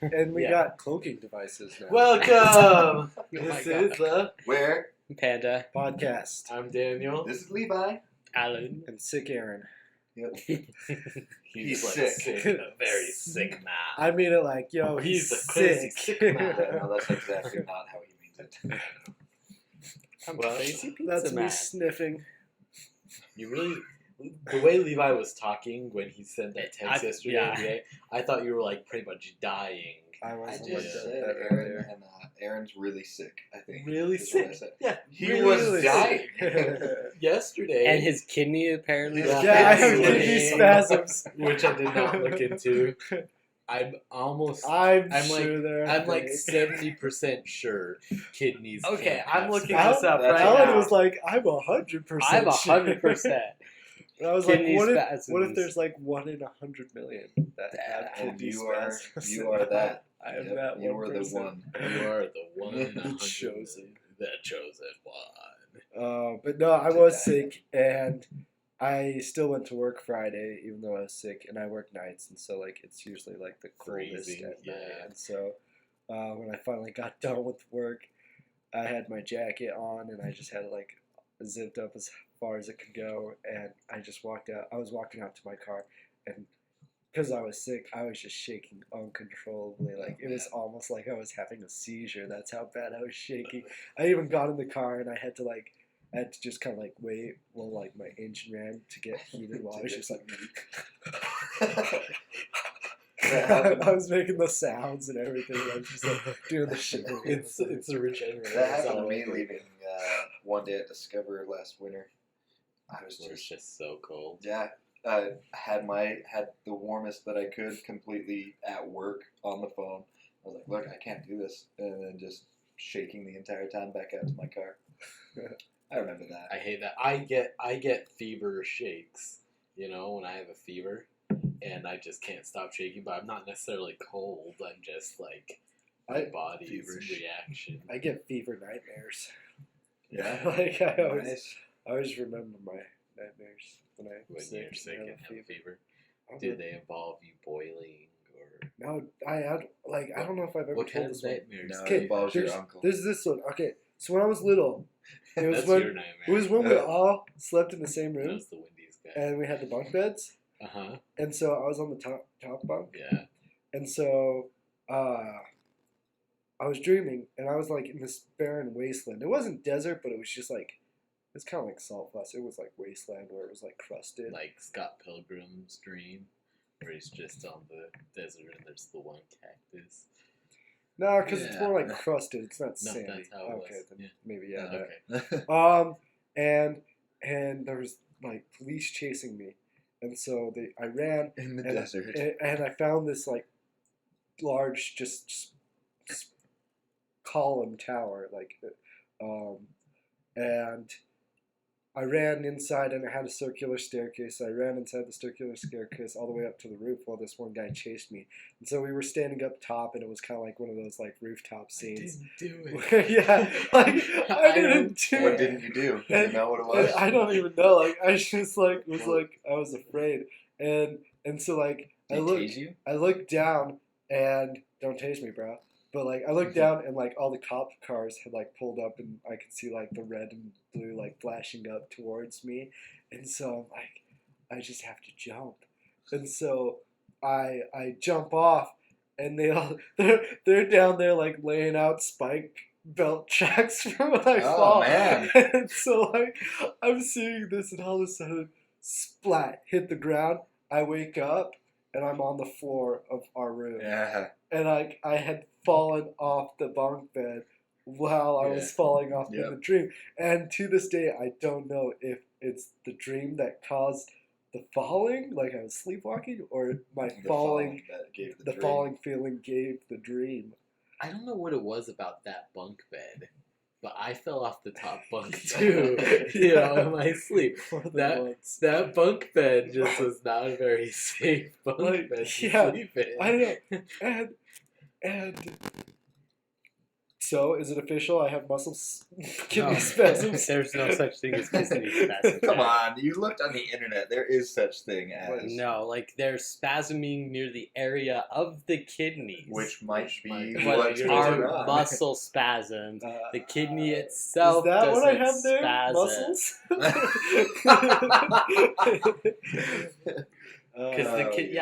And we got cloaking devices now. Welcome! This is the WerePanda Podcast. I'm Daniel. This is Levi. Alan. And Sick Aaron. Yep. He's like sick. A very sick man. I mean it like, yo, he's a sick. crazy sick man. No, that's exactly not how he means it. I'm Well, crazy pizza That's man. me sniffing. You really... The way Levi was talking when he sent that text yesterday, I thought you were like pretty much dying. I I was just said Aaron, and Aaron's really sick, I think. Really is what I sick? said. Yeah. He Really was dying. Yesterday. And his kidney apparently. Yeah. Yeah, I have Kidney kidney spasms. which I did not look into. I'm I'm sure there are I'm like things. 70% sure kidneys. Okay, can't I'm have looking spasms. this up That's right Alan now. was like, I'm 100%. I'm 100%. I was Kidney like, spasms. what if there's like 1 in 100 million that have And kidney you are spasms? that. I am Yep, that you one were the person. one. You are the one in The 100. chosen. The chosen one. But no, I was sick, and I still went to work Friday, even though I was sick, and I work nights, and so like it's usually like the coldest Freezing, at night. yeah. And so when I finally got done with work, I had my jacket on, and I just had it like zipped up as far as it could go, and I just walked out. I was walking out to my car, and because I was sick, I was just shaking uncontrollably. Like it was almost like I was having a seizure. That's how bad I was shaking. I even got in the car, and I had to just kind of like wait while like my engine ran to get heated while I was just like I was making the sounds and everything. I was just like doing the shit. It's a rich enemy. That happened to me leaving one day at Discover last winter. I was It's just just so cold. yeah. Had the warmest that I could completely at work on the phone. I was like, look, I can't do this, and then just shaking the entire time back out to my car. I remember that. I hate that. I get fever shakes, when I have a fever, and I just can't stop shaking. But I'm not necessarily cold. I'm just like my body's feverish. reaction. I get fever nightmares. Yeah. Like I Nice. always remember my nightmares when When you're sick and have a fever, I do would- they involve you boiling or No, I had I don't know if I've ever what told kind of this one. nightmares? No, Okay, it involves your there's- uncle. There's this one. Okay, so when I was little, it was That's when your nightmare. it was when we all slept in the same That room, was the Wendy's guy. and we had the bunk beds, Uh-huh. and so I was on the top bunk, Yeah. and so I was dreaming, and I was like in this barren wasteland. It wasn't desert, but it was just like it's kind of like salt flats. It was like wasteland where it was like crusted. Like Scott Pilgrim's dream, where he's just on the desert and there's the one cactus. No, because it's Yeah. more like crusted. It's not No, sandy. that's how it Okay, was. then Yeah. maybe yeah. Okay. And there was like police chasing me, and so I ran In the and desert. and I found this like large just column tower and I ran inside, and it had a circular staircase. I ran inside the circular staircase all the way up to the roof while this one guy chased me. And so we were standing up top, and it was kind of like one of those like rooftop I scenes. didn't do it. Yeah, like I didn't do What it. didn't you do? Do you know what it was? I don't even know. Like I just like was like I was afraid, and so like Did he tase you? I looked down, and don't tase me, bro. But like I looked down, and like all the cop cars had like pulled up, and I could see like the red and blue like flashing up towards me, and so I'm like, I just have to jump, and so I jump off, and they're down there like laying out spike belt tracks for when I fall. Man. And so like I'm seeing this, and all of a sudden, splat, hit the ground. I wake up, and I'm on the floor of our room. Yeah. And I had fallen off the bunk bed while I was falling off in the dream. And to this day, I don't know if it's the dream that caused the falling, like I was sleepwalking, or my falling feeling gave the dream. I don't know what it was about that bunk bed, but I fell off the top bunk too, in my sleep. That bunk bed just was not a very safe bunk bed to sleep in. I know. And So, is it official? I have kidney spasms. There's no such thing as kidney spasms. Come on, you looked on the internet. There is such thing as No, like they're spasming near the area of the kidneys. which might be But what you're are doing wrong. muscle spasms. Uh, The kidney itself is that doesn't what I have there? spasm. Muscles? Because Uh,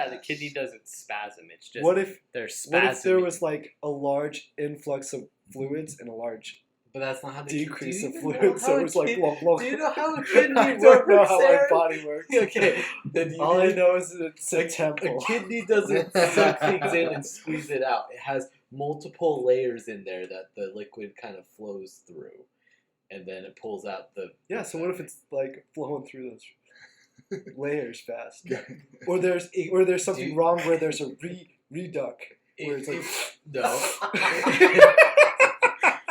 the kidney doesn't spasm. It's just what if they're what spasming. if there was like a large influx of fluids and a large But that's not how the decrease do of you even know fluids? So how it a was like kid- long, long. Do you know how a kidney I works? don't know how my Aaron? body works. Okay, then you All I need- know is that it's a a temple. kidney doesn't suck things in and squeeze it out. It has multiple layers in there that the liquid kind of flows through, and then it pulls out the. Yeah, so what if it's like flowing through those layers fast? Or there's something Do- wrong where there's a reduct where it's like no.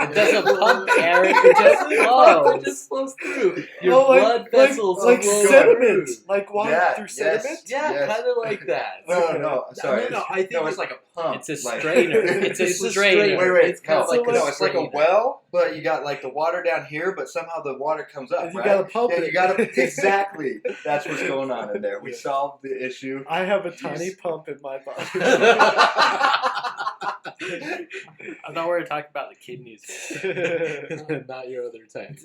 It doesn't pump air, it just It flows. just flows through. Your oh, blood vessels like flow sediment, through. like water Yeah, through yes. sediment. Yeah, Yes. kind of like that. No, sorry. No, I think no, it's like a pump. It's a like- strainer. It's a It's a strainer. strainer. Wait, It's kind no, of like a no, it's like a strainer. well, but you got like the water down here, but somehow the water comes up, And you right? gotta pump yeah, it. you gotta exactly. That's what's going on in there. We solved the issue. I have a tiny pump in my body. I thought we were talking about the kidneys here. Not your other type.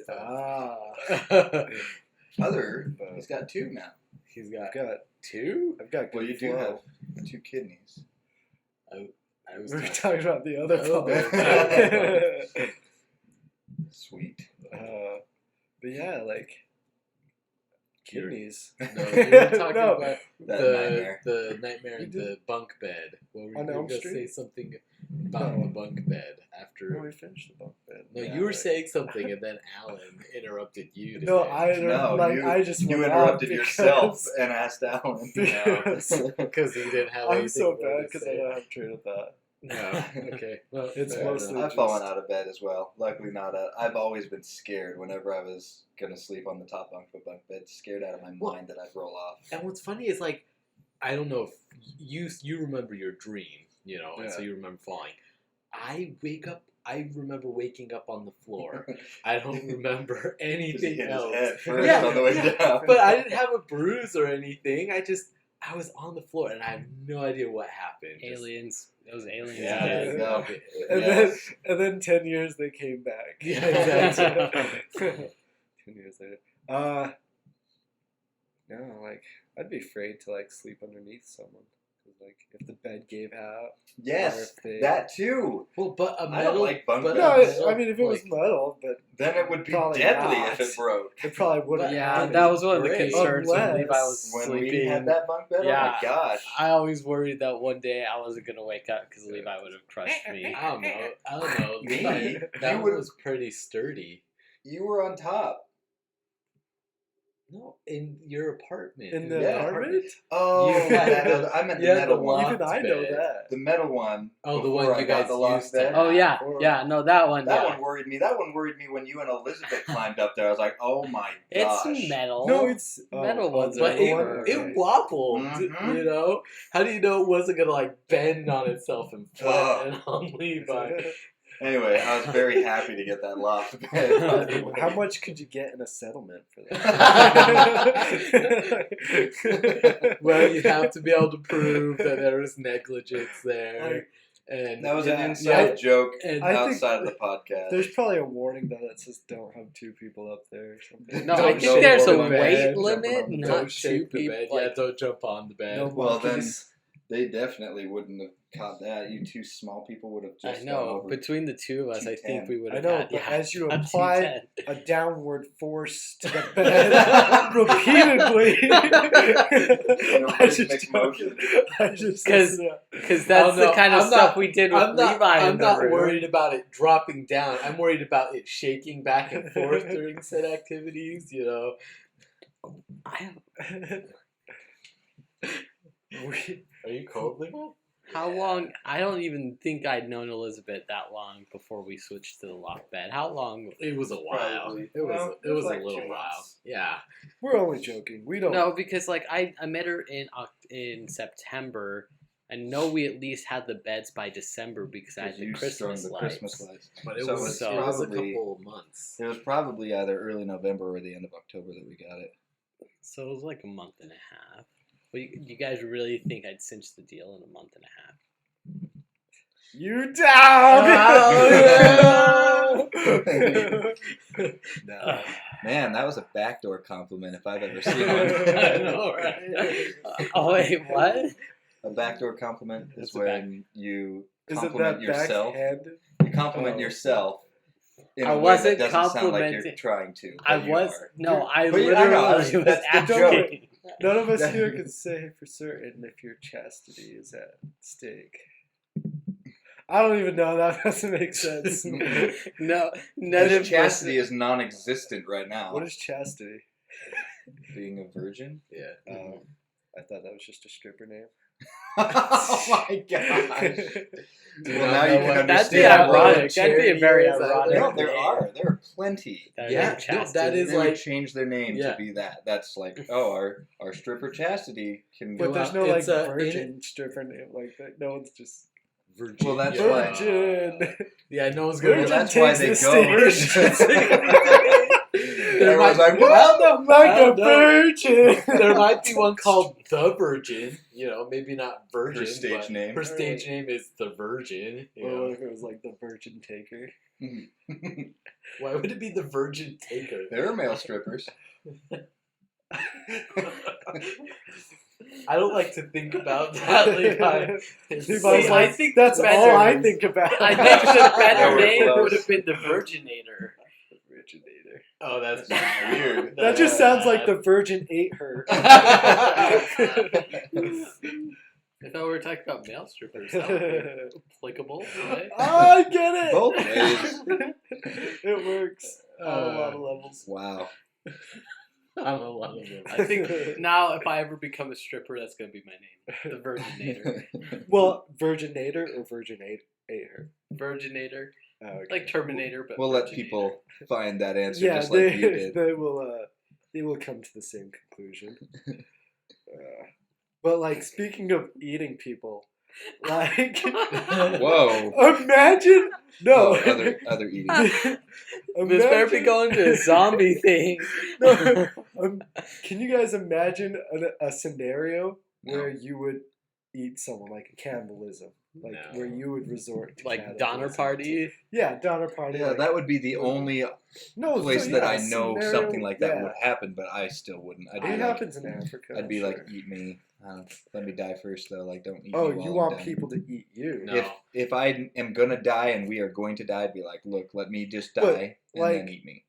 He's got two now. He's got I've got two. I've got good Well, you do flow. have two kidneys. I was We were talking- talking about the other Oh, pump. Sweet. But yeah, like kidneys. No, you were talking No. about That the nightmare. the nightmare You in did- the bunk bed. Well, we On were Elm going to say Street? something about the bunk bed after. No, we finished the bunk bed. No, Yeah, you were right. saying something, and then Alan interrupted you. To No, finish. I just you went interrupted off yourself and asked Alan. because because he didn't have. I'm anything so more bad to because I say. don't have train of thought. No, okay. Well, It's fair mostly- enough. I've fallen out of bed as well. Luckily not. I've always been scared whenever I was gonna sleep on the top bunk of a bunk bed. Scared out of my Well- mind that I'd roll off. And what's funny is like, I don't know if you remember your dream, you know, and so Yeah. you remember falling. I remember waking up on the floor. I don't remember anything Hit his else. head first Yeah, on the way yeah. down. But I didn't have a bruise or anything. I was on the floor and I have no idea what happened. Just- Aliens. Those aliens. Yeah, Yeah. there you go. And Yes. then 10 years they came back. Yeah, exactly. 10 years later. No, like I'd be afraid to like sleep underneath someone. 'Cause, like if the bed gave out. Or Yes, if they, that too. Well, but a I don't metal. like bunk but beds. a No, metal, I mean if it was like- metal, but Then it would be Probably deadly not. if it broke. it probably wouldn't. But- Yeah, happen. that was one of the Great. concerns when Unless- Levi was When sleeping. we had that bunk bed, Yeah. oh my gosh. I always worried that one day I wasn't gonna wake up because Levi would have crushed me. I don't know. Me? That You one would've- was pretty sturdy. You were on top. No, in your apartment. In the Yeah. apartment? Oh, You had metal, I meant the you had metal the one. loft Even I know bed. that. The metal one. Oh, the before one I you got guys the loft used to bed. Oh yeah, Or- yeah. No, that one. That yeah. one worried me. That one worried me when you and Elizabeth climbed up there. I was like, oh my It's gosh. metal. No, it's Metal ones But are the it, one- over. it wobbled, Mhm. you know? How do you know it wasn't going to, like, bend on itself and Ugh. flatten on Levi? Anyway, I was very happy to get that loft bed. by the way. How much could you get in a settlement for that? Well, you have to be able to prove that there was negligence there. And That was Yeah, an inside joke and I think- outside of the podcast. There's probably a warning though that says don't have two people up there or something. No, Don't I shake think there's a the bed, weight jumping limit, on the not don't two shake the people. bed. Like, Yeah, don't jump on the bed. No Well, then- monkeys. They definitely wouldn't have caught that. You two small people would have just I gone know. over. Between the two of us, I think 210. we would I have know, had. but Yeah, as you a apply 210. a downward force to the bed repeatedly, I just rhythmic don't- motion. I just Because that's the kind of I'm stuff not- we did with I'm not, Levi in I'm the not room. worried about it dropping down. I'm worried about it shaking back and forth during said activities, you know. Are you cold, Levi? How long? I don't even think I'd known Elizabeth that long before we switched to the loft bed. How long? It was a while. Probably. It was. Well, it was like a little 2 while. months. Yeah. We're only joking. We don't. No, because like I met her in September, I know we at least had the beds by December because I had the Christmas lights. But it So was it a probably- couple of months. It was probably either early November or the end of October that we got it. So it was like a month and a half. Well, you guys really think I'd cinch the deal in a month and a half? You down! No. Man, that was a backdoor compliment if I've ever seen I one. know, right? Oh wait, what? A backdoor compliment is What's a when you Is it compliment that yourself. backhanded? You compliment Oh. yourself in I a way wasn't that doesn't sound like you're complimenting- trying to. I but you was are. no, I But literally I know, was that's the joke. asking. None of us here can say for certain if your chastity is at stake. I don't even know. That doesn't make sense. No, none Because of chastity is non-existent right now. What is chastity? Being a virgin? Yeah. I thought that was just a stripper name. Oh my gosh. Do Well, not now know you can what- understand That'd be what ironic. a That'd be a charity very is. ironic. No, there are plenty. That Yeah, name no, chastity. that is They would like change their name Yeah. to be that. That's like, oh, our stripper chastity can But go there's out. no it's like a- virgin stripper name like that. No one's just virgin. Well, that's yeah. why- virgin. Yeah, no one's gonna. Well, Virgin that's why takes they the go. stage. Everyone's like, I what? don't know. Like I a don't know. virgin. There might be one called The Virgin. You know, maybe not Virgin. Her stage but name. Her stage name is The Virgin. You Well, know. what if it was like the Virgin Taker? Why would it be The Virgin Taker? There are male strippers. I don't like to think about that, Levi. Levi's See, I like, think that's better all I is- think about. I think the better Nowhere name close. would have been the Virginator. Virginator. Oh, that's Weird. That just sounds like the Virgin ate her. I thought we were talking about male strippers. That would be applicable, right? I get it. Both ways. It works on a lot of levels. Wow. I'm a lot of them. I think now if I ever become a stripper, that's going to be my name. The Virginator. Well, Virginator or Virgin ate her? Virginator. Oh, okay. Like Terminator, but We'll let Virginator. people find that answer Yeah, just like you did. they will come to the same conclusion. But like speaking of eating people, like Whoa. imagine Oh, other eating. This better be going to a zombie thing. No, can you guys imagine a scenario where you would eat someone, like a cannibalism, like No. where you would resort to Like cannibalism? Donner Party. Yeah, Donner Party. Yeah, like, that would be the only no place so, that yeah, I know scenario, something like that yeah. would happen, but I still wouldn't. I'd be It like, happens in Africa. I'd be I'm like, sure. eat me. Let me die first, though. Like, don't eat Oh, me while you I'm want dying. people to eat you? No. If I am gonna die and we are going to die, I'd be like, look, let me just But, die and like- then eat me.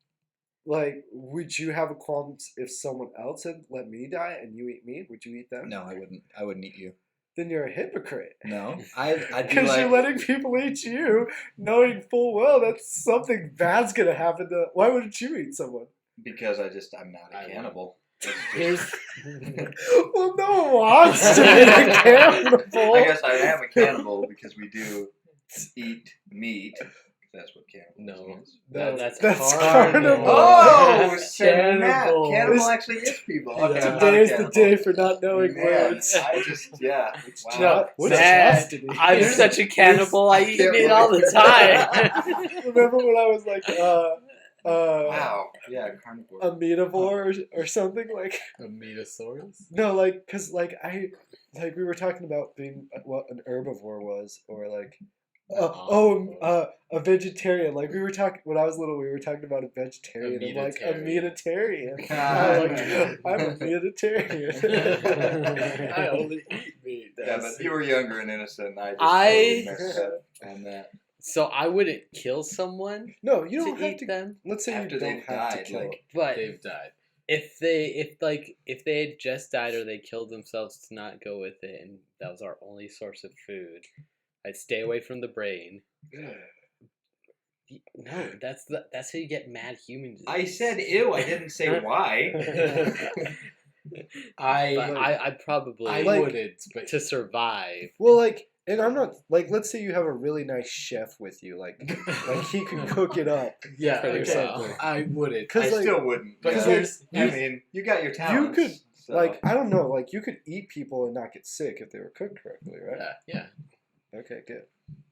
Like, would you have a qualm if someone else had let me die and you eat me? Would you eat them? No, I wouldn't. I wouldn't eat you. Then you're a hypocrite. No, I'd be Because like, you're letting people eat you, knowing full well that something bad's gonna happen to. Why wouldn't you eat someone? because I'm not a I cannibal. Here's Well, no one wants to be a cannibal. I guess I am a cannibal because we do eat meat. That's what cannibalism No. is. No, That's that's carnal. carnivore. Oh, Cannibal. Cannibal actually is people. Okay, I'm not a Today's the cannibal. day for not knowing Man, words. I just, yeah. Wow. Cha- What's Man, chastity? I'm such a cannibal. I eat can't meat all the believe- time. Remember when I was like, Wow. Yeah, carnivore. a meativore or something like? a Metasaurus. No, like, cause like we were talking about being what an herbivore was, or like, a vegetarian. Like we were talking when I was little, we were talking about a vegetarian. I'm like a meatitarian. I'm a meatitarian. I only eat meat. Yeah, but you were younger and innocent. And I just I- totally messed up on that. So I wouldn't kill someone No, you to don't have eat to. them, Let's say After you don't they've have to died, kill. like, but They've died. if they had just died or they killed themselves to not go with it, and that was our only source of food, I'd stay away from the brain. No, that's how you get mad human disease. I said ew. I didn't say why. But I I probably Like- wouldn't, but to survive. Well, like, and I'm not like. Let's say you have a really nice chef with you, like he can cook it up. yeah, for okay, yourself. I wouldn't. Cause I like, still wouldn't. But yeah. here's I mean, you got your talents. could- So, Like, I don't know. Like, you could eat people and not get sick if they were cooked correctly, right? Yeah. Okay, good.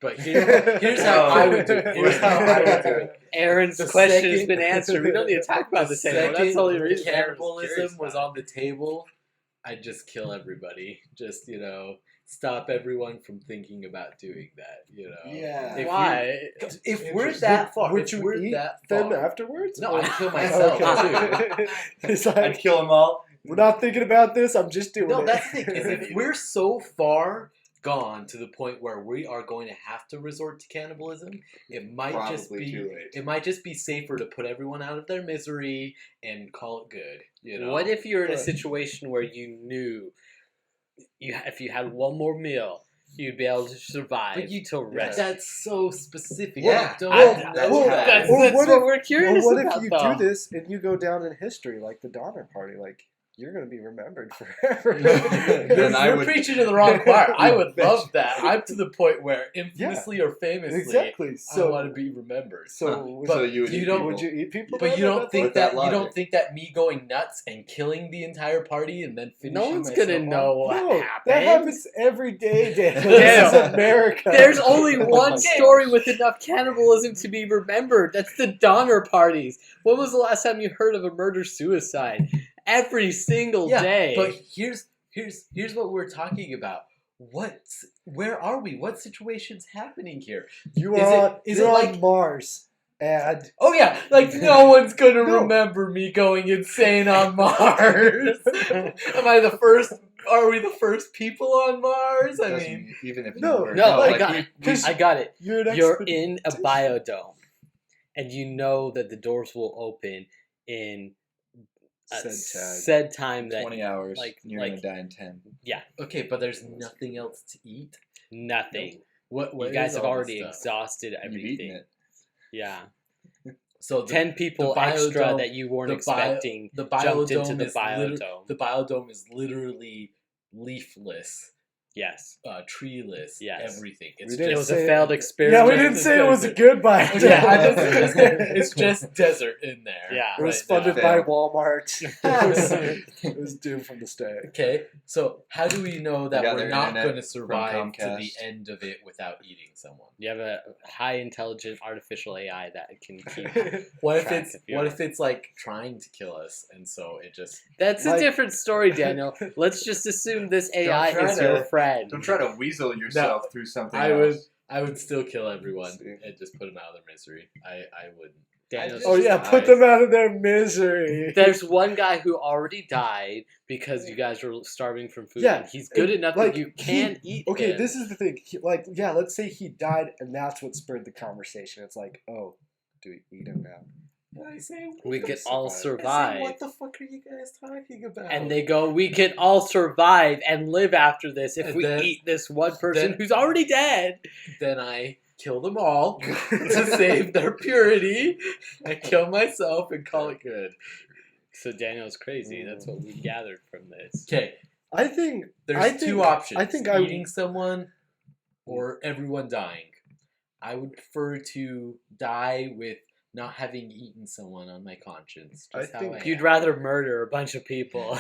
But here's how I would do it. Here's how I would do it. Aaron's The question has second- been answered. We don't need to talk about this anymore. That's the only reason Aaron was curious cannibalism was about on the table, I'd just kill everybody. Just, stop everyone from thinking about doing that, Yeah. it. If Why? If we're that far, Would if you we're eat that them far, afterwards? No, I'd kill myself too. It's I'd like, kill them all. we're not thinking about this. I'm just doing No, it. that's the thing. Is if we're so far gone to the point where we are going to have to resort to cannibalism, it might just Probably be too late. it might just be safer to put everyone out of their misery and call it good. What if you're in a But- situation where you knew if you had one more meal, you'd be able to survive But you- till rest? That's so specific. Yeah. Don't Well, know well, that. that's Or what, what if- we're curious Well, what about, if you though. do this and you go down in history like the Donner Party? Like, you're going to be remembered forever. Then I You're would- preaching to the wrong choir. I would love that. I'm to the point where infamously or famously, Exactly. I So, want to be remembered. so, But So you would you eat don't- people. would you eat people? But then you at don't that think point? that that you don't logic. think that me going nuts and killing the entire party and then finishing No one's myself gonna off- know what No, happened. that happens every day, Dan. Yeah. This is America. There's only Oh one my story gosh. with enough cannibalism to be remembered. That's the Donner parties. When was the last time you heard of a murder-suicide? Every single Yeah, day. but here's what we're talking about. Where are we? What situation's happening here? You Is are it you're like- on Mars, and Oh yeah, like no one's gonna No. remember me going insane on Mars. Am I the first? Are we the first people on Mars? I Doesn't mean, mean even if you No, were. no, like, I got it. because I got it. you're an You're expedition. in a biodome, and you know that the doors will open in a said time that 20 hours. like- You're like- gonna die in 10. okay, but there's nothing else to eat. nothing. What You is guys have all already this stuff? exhausted You've eaten everything. it. Yeah, So 10 people the biodome- extra that you weren't the expecting the jumped into biodome the is biodome. the biodome is literally leafless, Yes, treeless, Yes. everything. We It's didn't it was say- a failed experiment. Yeah, we didn't say it was a good biodome. Yeah, it's just desert in there. Yeah. It was right funded now. by Failed. Walmart. it was doomed from the start. Okay, so how do we know that We got we're their not internet going to from survive to the Comcast. end of it without eating someone? You have a high intelligent artificial AI that can keep. What if Track it's if you're- what if it's like trying to kill us, and so it just That's a Like- different story, Daniel. Let's just assume this AI try is to- your friend. Don't try to weasel yourself through something I would else. I would still kill everyone See. and just put them out of their misery. I wouldn't. Daniel's Oh just yeah, died. put them out of their misery. There's one guy who already died because you guys were starving from food. Yeah, and he's good and, enough like, that you can eat Okay, him. this is the thing. Let's say he died, and that's what spurred the conversation. It's like, oh, do we eat him now? I say We what could the- all I say, survive. what the fuck are you guys talking about? And they go, we can all survive and live after this if And we then- eat this one person then- who's already dead. then I kill them all to save their purity. I kill myself and call it good. So Daniel's crazy. That's what we gathered from this. Okay, I think there's two options. I think eating someone or everyone dying. I would prefer to die with not having eaten someone on my conscience. Just I how think I You'd am. rather murder a bunch of people.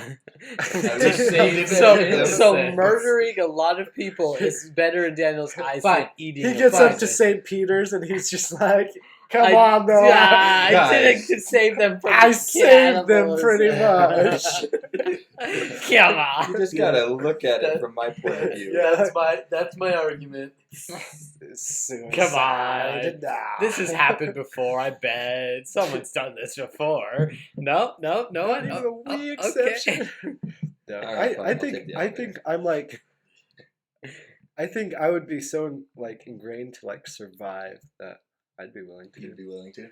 To save so their so innocence. murdering a lot of people is better in Daniel's eyes Fine. than eating. he a gets up to person. St. Peter's and he's just like, "Come I- on, though, I Guys. didn't save them from I the saved them cannibals." pretty much." Come You on. just gotta look at it from my point of view. Yeah, that's my argument. Suicide. Come on. Nah. This has happened before, I bet. Someone's done this before. No one. Not even a Oh, wee okay. exception. No, All right, fine, I I'll think take the I elevator. think I'm like I think I would be so like ingrained to like survive that I'd be willing to You'd be willing to.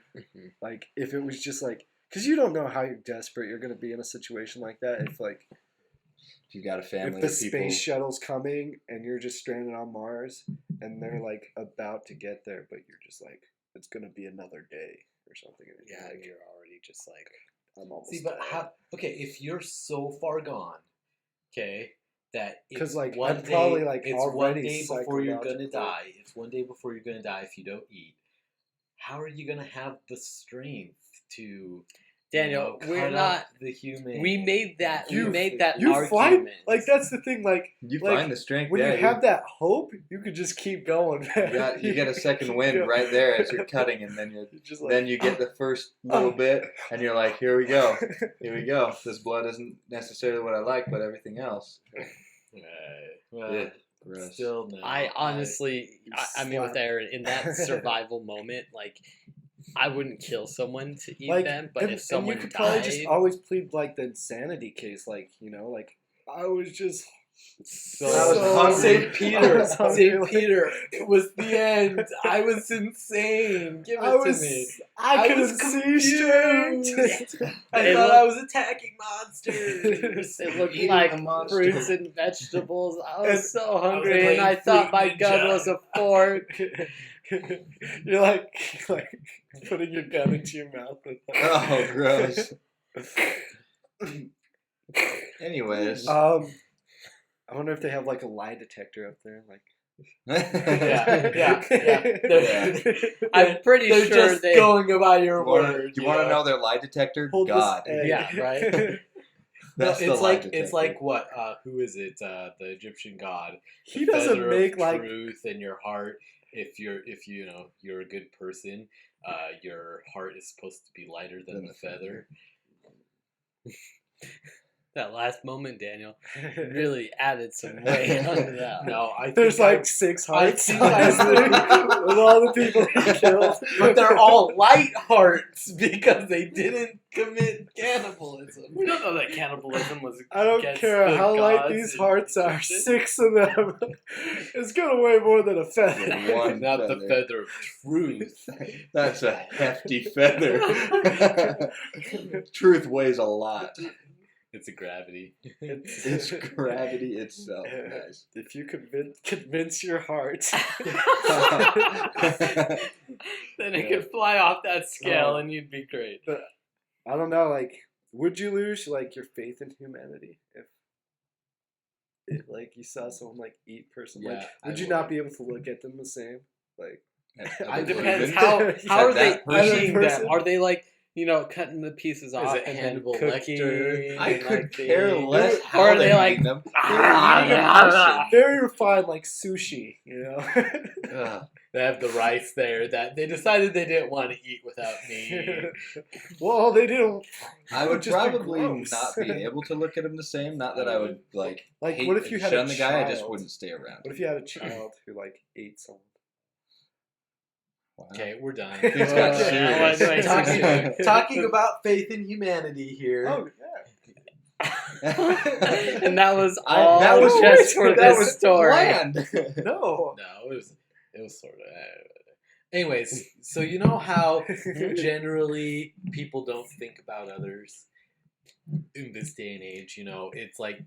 like if it was just like because you don't know how desperate you're gonna be in a situation like that if like If you got a family if the of people. space shuttle's coming and you're just stranded on Mars and they're like about to get there but you're just like it's gonna be another day or something and you're Yeah, like you're already just like. I'm almost See, but dead. how? Okay, if you're so far gone, okay, that it's 'Cause, like, one I'm probably, day- like, it's one already day before you're gonna psychologically- die. It's one day before you're gonna die if you don't eat. How are you gonna have the strength to Daniel, cut we're up not. the human. We made that. You- we made that You argument. find like that's the thing. Like You like, find the strength. when yeah, you have that hope, you could just keep going. you get a second wind right there as you're cutting, and then Just like, then you get the first little bit, and you're like, here we go. This blood isn't necessarily what I like, but everything else. Well, Yeah, gross. still no. I honestly, I mean, with Aaron, in that survival moment, like, I wouldn't kill someone to eat like, them, but if someone you could died, probably just always plead like the insanity case, like like I was just So I was hungry. St. Peter, I was hungry, St. like- Peter, it was the end. I was insane. Give it to me. I couldn't was see straight. I It thought looked- I was attacking monsters. it looked Eating like the monster. fruits and vegetables. I was And so hungry, playing and I thought Fruit my gun Ninja. was a fork. You're like putting your gun into your mouth. Oh, gross. Anyways. I wonder if they have like a lie detector up there, like. Yeah. I'm pretty They're sure just they. going by your word. You want to know their lie detector? Hold this God. egg. Yeah, right. That's the it's lie like detector. it's like what? Who is it? The Egyptian god. He The doesn't feather make of like. truth in your heart. If you're a good person, your heart is supposed to be lighter than the feather. That last moment, Daniel, really added some weight onto that. No, I think There's like 6 I hearts think honestly, with all the people he killed. but they're all light hearts because they didn't commit cannibalism. We don't know that cannibalism was. I don't against care the how light gods these and hearts are. Egyptians. 6 of them. It's gonna weigh more than a feather. One Not the feather. feather of truth. That's a hefty feather. Truth weighs a lot. It's a gravity. It's gravity itself. Nice. If you convince your heart. Then it could fly off that scale, and you'd be great. I don't know, like, would you lose like your faith in humanity if like you saw someone like eat person? Yeah, Like, I would you would. not be able to look at them the same? Like, It Depends Person? how are they That person? eating Person? them? Are they like cutting the pieces off it and then Hannibal cooking? Lecter? I and, could like, care they- less Or how are they they're like? eating them. "Ah, They're eating yeah, a very refined, like sushi, person. Ugh. They have the rice there that they decided they didn't want to eat without me. Well, they didn't. I It would just be probably gross. not be able to look at him the same. Not that I would like. Like, hate what if you and had a shun the guy? I just child? wouldn't stay around. What if you had a child who like ate someone? Wow. Okay, we're done. Things got serious. Anyway, talking about faith in humanity here. Oh and that was I- all that was just for that this was story. planned. no. No, it was sort of. Anyways, so you know how generally people don't think about others in this day and age. It's like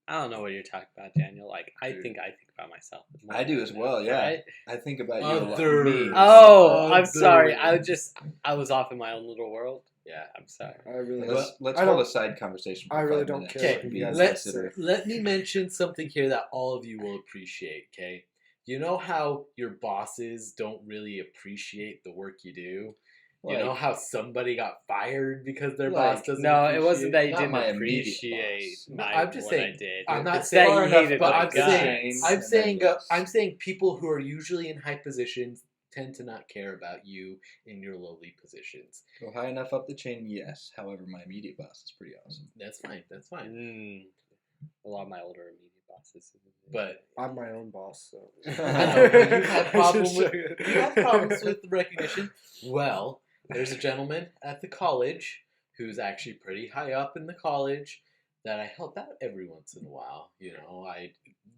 I don't know what you're talking about, Daniel. Like, I think about myself. more I do as than well, that, yeah. right? I think about you a lot. Others. Me. Oh, I'm sorry. Others. I was off in my own little world. yeah. I'm sorry. I really. Let's I hold don't- a side conversation. For I really 5 don't minutes. care Okay, what you guys let's consider. let me mention something here that all of you will appreciate. Okay, you know how your bosses don't really appreciate the work you do. You know how somebody got fired because their boss Like, doesn't. No, it wasn't that he Not didn't my immediate appreciate boss. my, I'm just what saying, I did. I'm not It's that saying he enough, hated but my I'm guts. saying, I'm And saying, then yes. I'm saying people who are usually in high positions tend to not care about you in your lowly positions. Go high enough up the chain, yes. However, my immediate boss is pretty awesome. That's fine. That's fine. A lot of my older immediate bosses. But I'm my own boss, so. I know, but you have Just you have problems with the recognition. Well, there's a gentleman at the college who's actually pretty high up in the college that I help out every once in a while.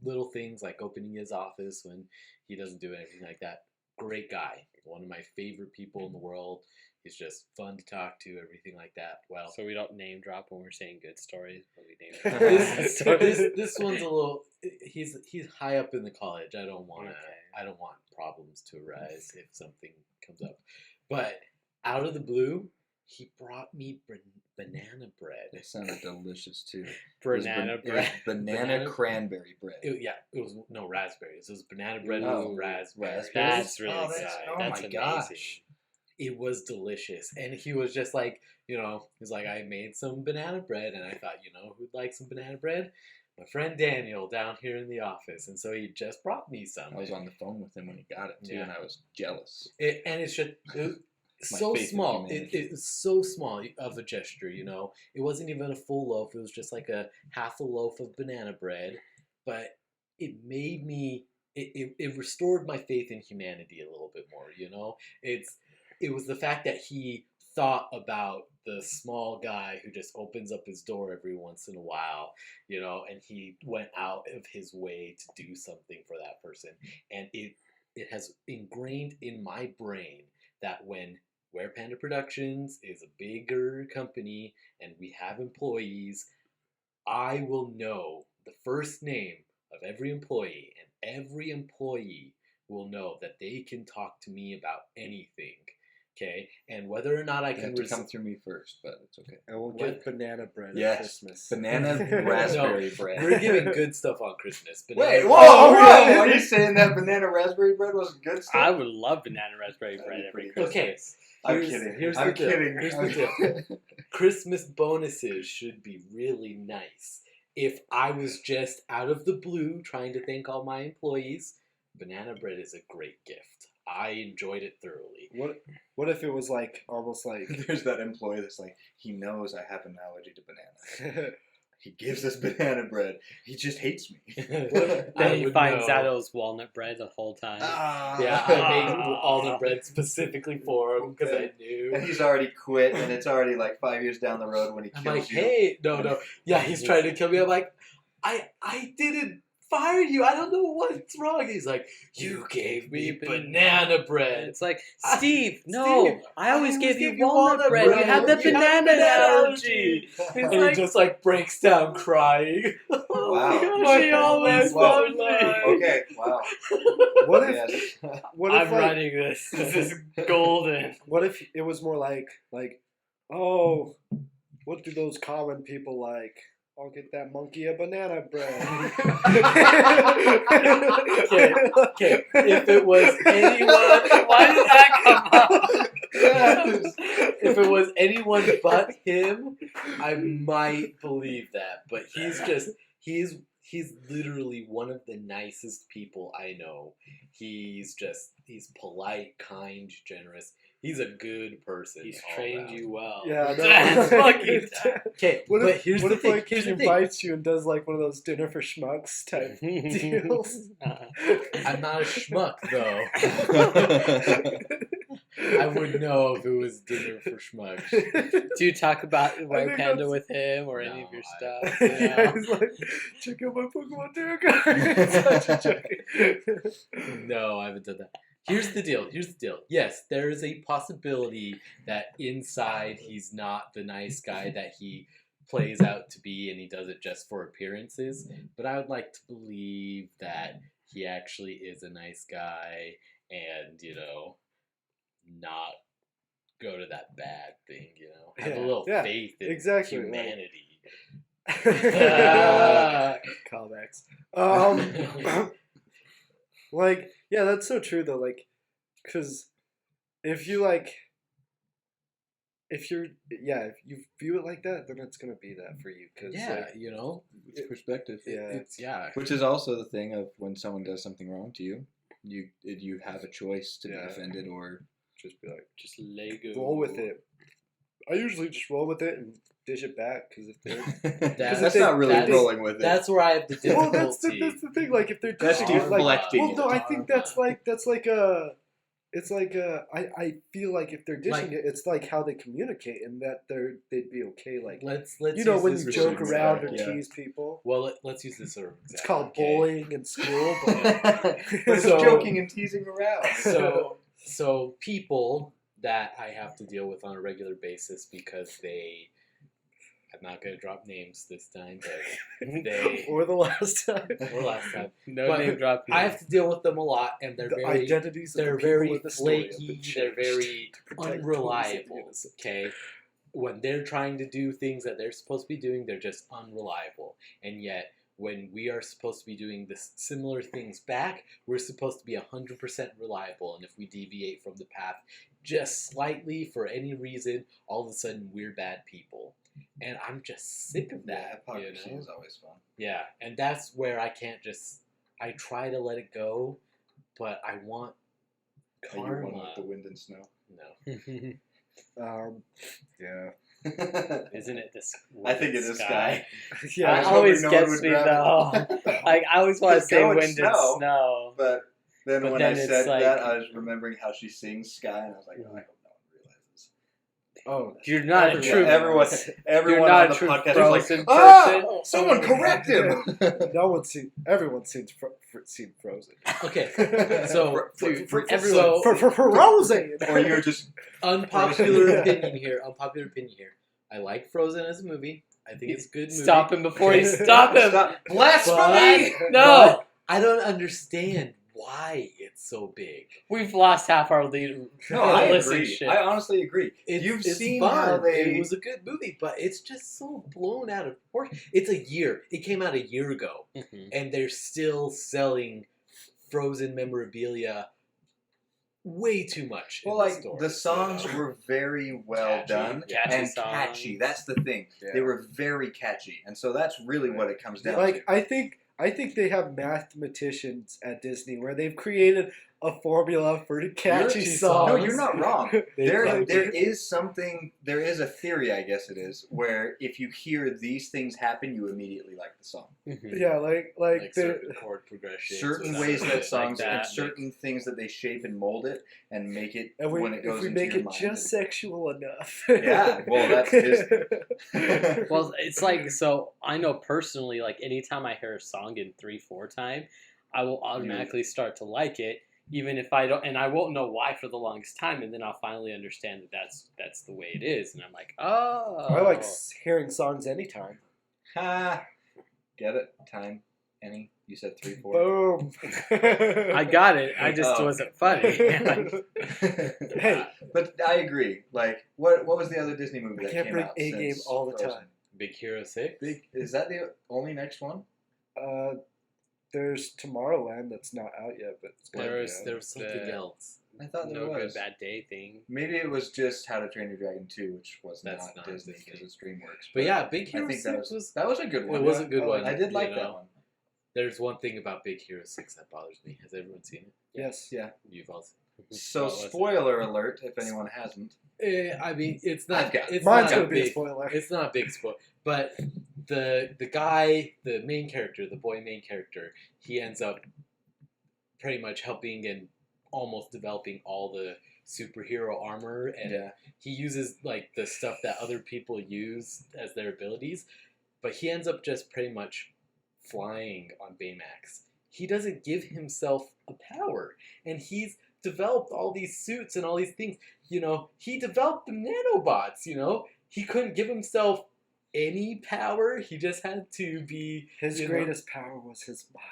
Little things like opening his office when he doesn't do anything like that. Great guy. One of my favorite people in the world. He's just fun to talk to, everything like that. Well, So we don't name drop when we're saying good stories, but we name drop bad this, stories. this one's a little. He's high up in the college. I don't want Okay. problems to arise if something comes up. But out of the blue, he brought me banana bread. It sounded delicious too. Banana It was bread. banana Banana- cranberry bread. It was no raspberries. It was banana bread Ooh, with raspberries. raspberries? That's really Oh, good. that's- oh That's my amazing. gosh. it was delicious. And he was just like, he's like, I made some banana bread, and I thought, who'd like some banana bread? My friend Daniel down here in the office. And so he just brought me some. I was on the phone with him when he got it too, and I was jealous. And it's just so small. It's so small of a gesture, It wasn't even a full loaf. It was just like a half a loaf of banana bread. But it made me, it restored my faith in humanity a little bit more, It was the fact that he thought about the small guy who just opens up his door every once in a while, and he went out of his way to do something for that person. And it has ingrained in my brain that when WerePanda Productions is a bigger company and we have employees, I will know the first name of every employee, and every employee will know that they can talk to me about anything. Okay, and whether or not I can come through me first, but it's okay. And we'll get banana bread at Christmas. Banana raspberry bread. We're giving good stuff on Christmas. Wait, whoa! Are you saying that banana raspberry bread was good stuff? I would love banana raspberry bread every Christmas. Okay, I'm kidding. Here's I'm the deal. kidding. Here's the deal. Christmas bonuses should be really nice. If I was just out of the blue trying to thank all my employees, banana bread is a great gift. I enjoyed it thoroughly. What if it was like almost like there's that employee that's like, he knows I have an allergy to bananas. He gives us banana bread. He just hates me. Then he finds out it was walnut bread the whole time. Yeah, I made walnut bread specifically for him because I knew. And he's already quit, and it's already like 5 years down the road when he kills I'm like, you. hey, no. Yeah, he's trying to kill me. I'm like, I didn't fire you. I don't know what's wrong. He's like, you gave me banana bread. It's like, Steve, no, Steve, I always gave you walnut bread. You have the banana allergy. And he just like breaks down crying. Wow. Oh, she always loved me. Okay, wow. What if I'm writing this. This is golden. What if it was more like, oh, what do those common people like? I'll get that monkey a banana bread. Okay. If it was anyone, why did that come up? Yes. If it was anyone but him, I might believe that. But he's literally one of the nicest people I know. He's polite, kind, generous. He's a good person. He's trained you well. Yeah, That's fucking okay. What But if, here's what the if thing. like he invites you and does like one of those dinner for schmucks type deals? I'm not a schmuck though. I would know if it was dinner for schmucks. Do you talk about think WerePanda that's- with him or any No, of your stuff? Yeah, he's like, check out my Pokemon tarot card. Such a joke. No, I haven't done that. Here's the deal. Yes, there is a possibility that inside he's not the nice guy that he plays out to be, and he does it just for appearances. But I would like to believe that he actually is a nice guy, and not go to that bad thing. Have a little faith in humanity. Callbacks. Yeah, that's so true though. Like, because if you view it like that, then it's gonna be that for you. Cause it's perspective. Yeah, Which is also the thing of when someone does something wrong to you, you have a choice to be offended or just be like, just Lego. roll with it. I usually just roll with it and dish it back because if they're that's not really rolling with it. That's where I have the difficulty. well, that's the thing. Like if they're That's dishing it, like, deflecting. well, no, I think that's like a. It's like I feel like if they're dishing it, it's like how they communicate, and that they'd be okay. Like let's when use you this joke for around or example. tease people. Well, let's use this for It's called bullying in school. But But it's So- joking and teasing around. So people that I have to deal with on a regular basis because I'm not going to drop names this time, but they or the last time. or last time. No But name dropping. I have to deal with them a lot, and The identities of the people very in the story have flaky. been They're changed very to protect unreliable. innocent. Okay, when they're trying to do things that they're supposed to be doing, they're just unreliable. And yet, when we are supposed to be doing similar things back, we're supposed to be 100% reliable. And if we deviate from the path, just slightly for any reason, all of a sudden we're bad people. And I'm just sick of that. Hypocrisy is always fun. Yeah, and that's where I can't just. I try to let it go, but I want Are you one karma. with the wind and snow? No. Yeah. Isn't it this? I think it is Sky. It Yeah. was always hoping no one gets would me grab though. it. Like I always want to Just say go and wind and snow. snow. But then But when then I it's said like- that, I was remembering how she sings Sky, and I was like, oh, I hope no one realizes. Oh, You're not a true. Everyone not on a the true podcast was Frozen like, ah, person. someone correct him. everyone's seen Frozen. Okay, so everyone- Frozen. Or you're just unpopular opinion here. I like Frozen as a movie. I think it's a good movie. Stop him before you stop him. blasphemy. No, But I don't understand why it's so big. we've lost half our lead. No, I listenership. agree. I honestly agree. It's seen fun. how they. It was a good movie, but it's just so blown out of proportion. It's a year. It came out a year ago, Mhm. and they're still selling Frozen memorabilia way too much. Well, in like stores, the songs you know? were very well Catchy. done Catchy and songs. catchy. That's the thing. Yeah. They were very catchy, and so that's really what it comes down Like to. I think they have mathematicians at Disney where they've created a formula for catchy Catchy songs. No, you're not wrong. They There probably- is a theory, I guess it is, where if you hear these things happen, you immediately like the song. Mhm. Yeah, like like the certain chord progressions. Certain or ways something that songs that and makes- certain things that they shape and mold it and make it and when it goes if we into make your it mind. just sexual enough. Yeah, well, that's Disney. Well, it's like, so I know personally, like anytime I hear a song in 3/4 time, I will automatically start to like it, even if I don't, and I won't know why for the longest time, and then I'll finally understand that that's the way it is, and I'm like, oh. I like hearing songs anytime. Ha! Get it? Time? Any? You said 3/4. Boom. I got it. I just Oh. wasn't funny. Hey, But I agree. Like, what was the other Disney movie I that can't came bring out A game since all the Frozen? time. Big Hero 6? Is that the only next one? There's Tomorrowland that's not out yet, but it's There going was, to. there was something else. I thought there No was. Good Bad Day thing. Maybe it was just How to Train Your Dragon 2, which was That's not not Disney Disney. because it's DreamWorks. But yeah, Big I Hero think 6 that was a good one. It was a yeah. good one. I did you like know. that one. There's one thing about Big Hero 6 that bothers me. Has everyone seen it? Yes. Yeah. You've all seen So What was it? spoiler alert, if anyone hasn't. it. I mean, it's not. I've got it. It's Mine's not going a to be a big. spoiler. It's not a big spoil, but the guy, the main character, the boy main character, he ends up pretty much helping and almost developing all the superhero armor, and he uses like the stuff that other people use as their abilities, but he ends up just pretty much flying on Baymax. He doesn't give himself a power, and he's developed all these suits and all these things. You know, he developed the nanobots. You know, he couldn't give himself any power. He just had to be His you know- greatest power was his mind.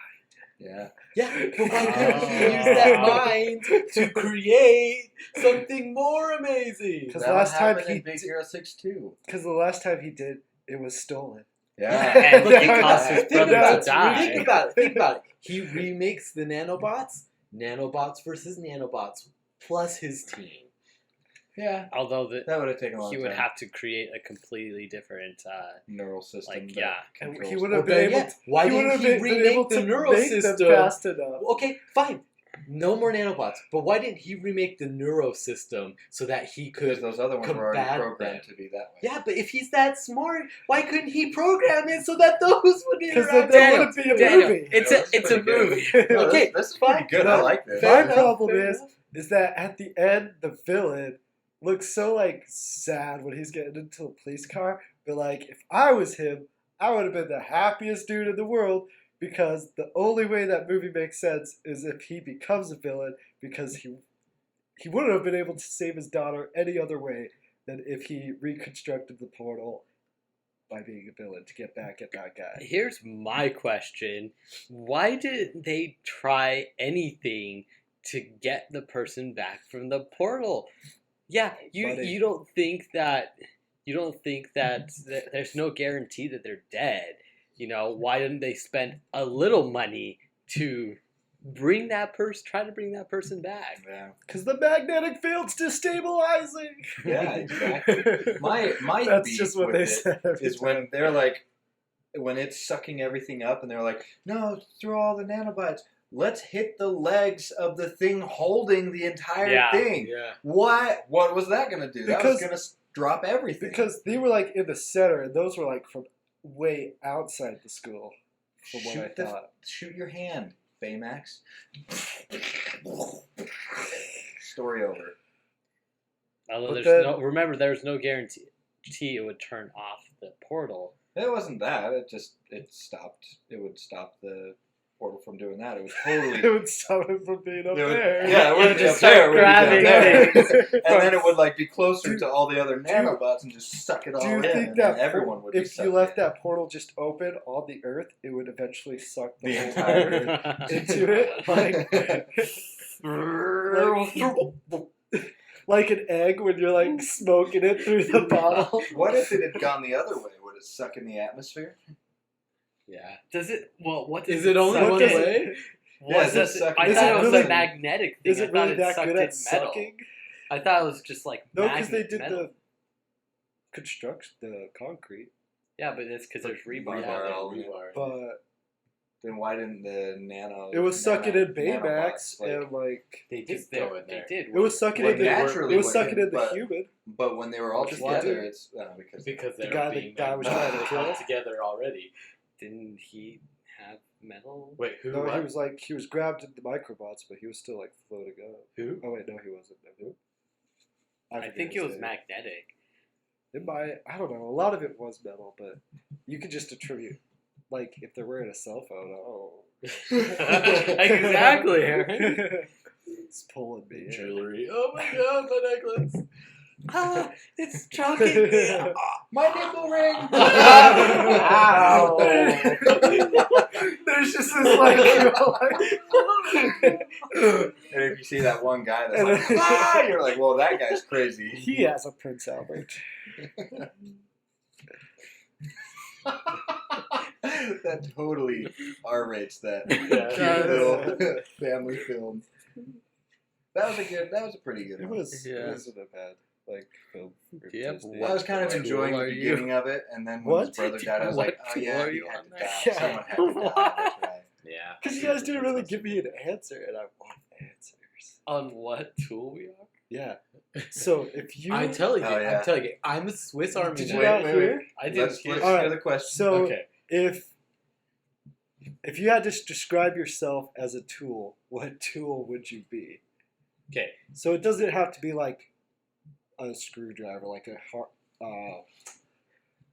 Yeah. Yeah, but why couldn't he use that mind to create something more amazing? Because That last time happened he in Big Hero 6 too. Because the last time he did, it was stolen. Yeah. And But it think cost about his it. Think brother about to it. die. Think about it. He remakes the nanobots. Nanobots versus nanobots plus his team. Yeah. Although That would have taken a long he time. would have to create a completely different, neural system. like, that yeah. And controls he would Well, have been then, able yeah, to. why he didn't would have he been remake able the to neural make them system? fast enough. Okay, fine. No more nanobots. But why didn't he remake the neuro system so that he because could? those other ones were already combat programmed them. to be that way. Yeah, but if he's that smart, why couldn't he program it so that those would Because interact? then there wouldn't be a Daniel, movie. it's Yeah, a that's it's a pretty good. movie. No, Okay, this is pretty good. I like this. My enough, problem fair is enough. that at the end, the villain looks so like sad when he's getting into the police car. But like, if I was him, I would have been the happiest dude in the world because the only way that movie makes sense is if he becomes a villain because he wouldn't have been able to save his daughter any other way than if he reconstructed the portal by being a villain to get back at that guy. Here's my question: why didn't they try anything to get the person back from the portal? Yeah, Buddy. you don't think that there's no guarantee that they're dead. You know, why didn't they spend a little money to try to bring that person back. Yeah. Because the magnetic field's destabilizing. Yeah, exactly. My That's beef just what with they it said. every is when they're like, when it's sucking everything up, and they're like, no, through all the nanobots. Let's hit the legs of the thing holding the entire thing. Yeah. What was that going to do? That was Because- going to drop everything. Because they were like in the center, and those were like from way outside the school, from what I thought. Shoot your hand, Baymax. Story over. Although But remember, there's no guarantee it would turn off the portal. It wasn't that. It stopped. It would stop the portal from doing that. It would totally. It would stop it from being up It would- there. Yeah, it would just be up there. start It would be down grabbing there. things. And then it would like be closer Do- to all the other nanobots and just suck it all Do you in. think and that then everyone would be if you sucked left in. that portal just open on the Earth, it would eventually suck the The whole entire Earth into it? Like an egg when you're like smoking it through the bottle. What if it had gone the other way? Would it suck in the atmosphere? Yeah. Does it? Well, what does Is it only What one does way? Yeah, What does is it it? sucking I Is thought it it was really- a magnetic thing. Is it I thought really that sucked good in at metal. sucking? I thought it was just like No, because they magnet did metal. the construction, the concrete. Yeah, but it's because there's rebar. Rebar. down there. all in it. Rebar. But Then why didn't the nano? it was sucking in nanobots, Baymax, like- and like They They, just go in there. they did. it was sucking Well, in the naturally it was would, sucking in the but- human. But when they were all Just together, did. it's because Because The they guy were that being guy was magnetic. trying to They kill. come together already. Didn't he have metal? Wait, who? No, what? he was grabbed in the microbots, but he was still like floating up. Who? Oh wait, no, he wasn't. No, who? I forget think his it was name. magnetic. It might. I don't know. A lot of it was metal, but you could just attribute, like, if they're wearing a cell phone. Oh, Exactly, Aaron. It's pulling me. in. Jewelry. Oh my god, my necklace. Ah, it's choking me. my nipple ring. Ow. There's just this like, And if you see that one guy that's like, ah, you're like, well, that guy's crazy. he has a Prince Albert. That totally R-rates that Yeah. cute little family film. That was a pretty good It one. was. Yeah. It wasn't a bad like film. for Yeah, Disney. Well, I was kind of What enjoying tool the are you? beginning of it, and then when his What? brother died, I was like, What oh tool yeah, are he you had on to there? die. Yeah. Someone had to die. That's right. Yeah. Because you guys didn't really give me an answer, and I want answers. On what tool we are? Yeah. So if you, I'm telling you, Oh, yeah. I'm telling you, I'm a Swiss Army did knife. you not wait, hear? I didn't Let's hear. All right. hear the question. So Okay. if you had to describe yourself as a tool, what tool would you be? Okay. So it doesn't have to be like a screwdriver, like a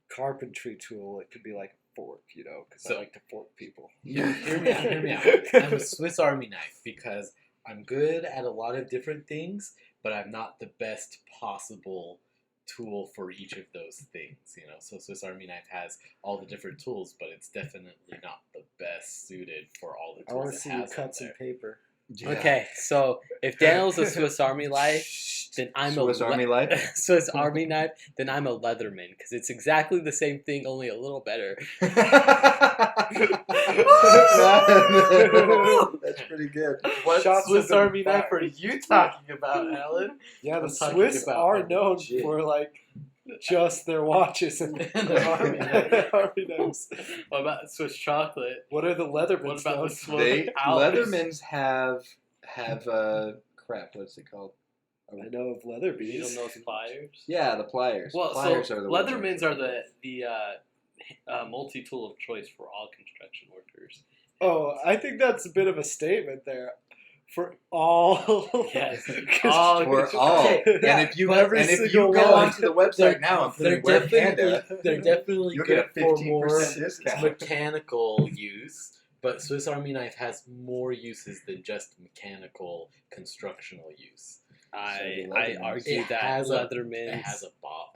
carpentry tool. It could be like a fork, you know, because So- I like to fork people. Yeah, hear me out, hear me out. I'm a Swiss Army knife because I'm good at a lot of different things, but I'm not the best possible tool for each of those things, you know. So Swiss Army knife has all the different tools, but it's definitely not the best suited for all the I want tools to it see you has cut out some there. paper. Yeah. Okay, so if Daniel's a Swiss Army knife, then I'm Swiss a Army life. Swiss Army knife. Then I'm a Leatherman because it's exactly the same thing, only a little better. That's pretty good. What Shots Swiss have been Army knife fired. are you talking about, Alan? Yeah, the I'm talking Swiss about are a known legit- for like just their watches and Their army knives. army knives. What about Swiss chocolate? What are the Leathermans What about known the for? They Alex. Leathermans have crap. What's it called? I know of leather You bees. don't know pliers? Yeah, the pliers. Well, pliers so are the ones Leathermans that- are the multi-tool of choice for all construction workers. Oh, I think that's a bit of a statement there. For all. Yes. 'Cause- All for all. Okay, And if you but every and if you single go one- onto the website now and put They're in WerePanda, definitely you'll good get a for more 15% discount. mechanical use, but Swiss Army knife has more uses than just mechanical constructional use. I Leathermans. argue It that has a- Leathermans. It has a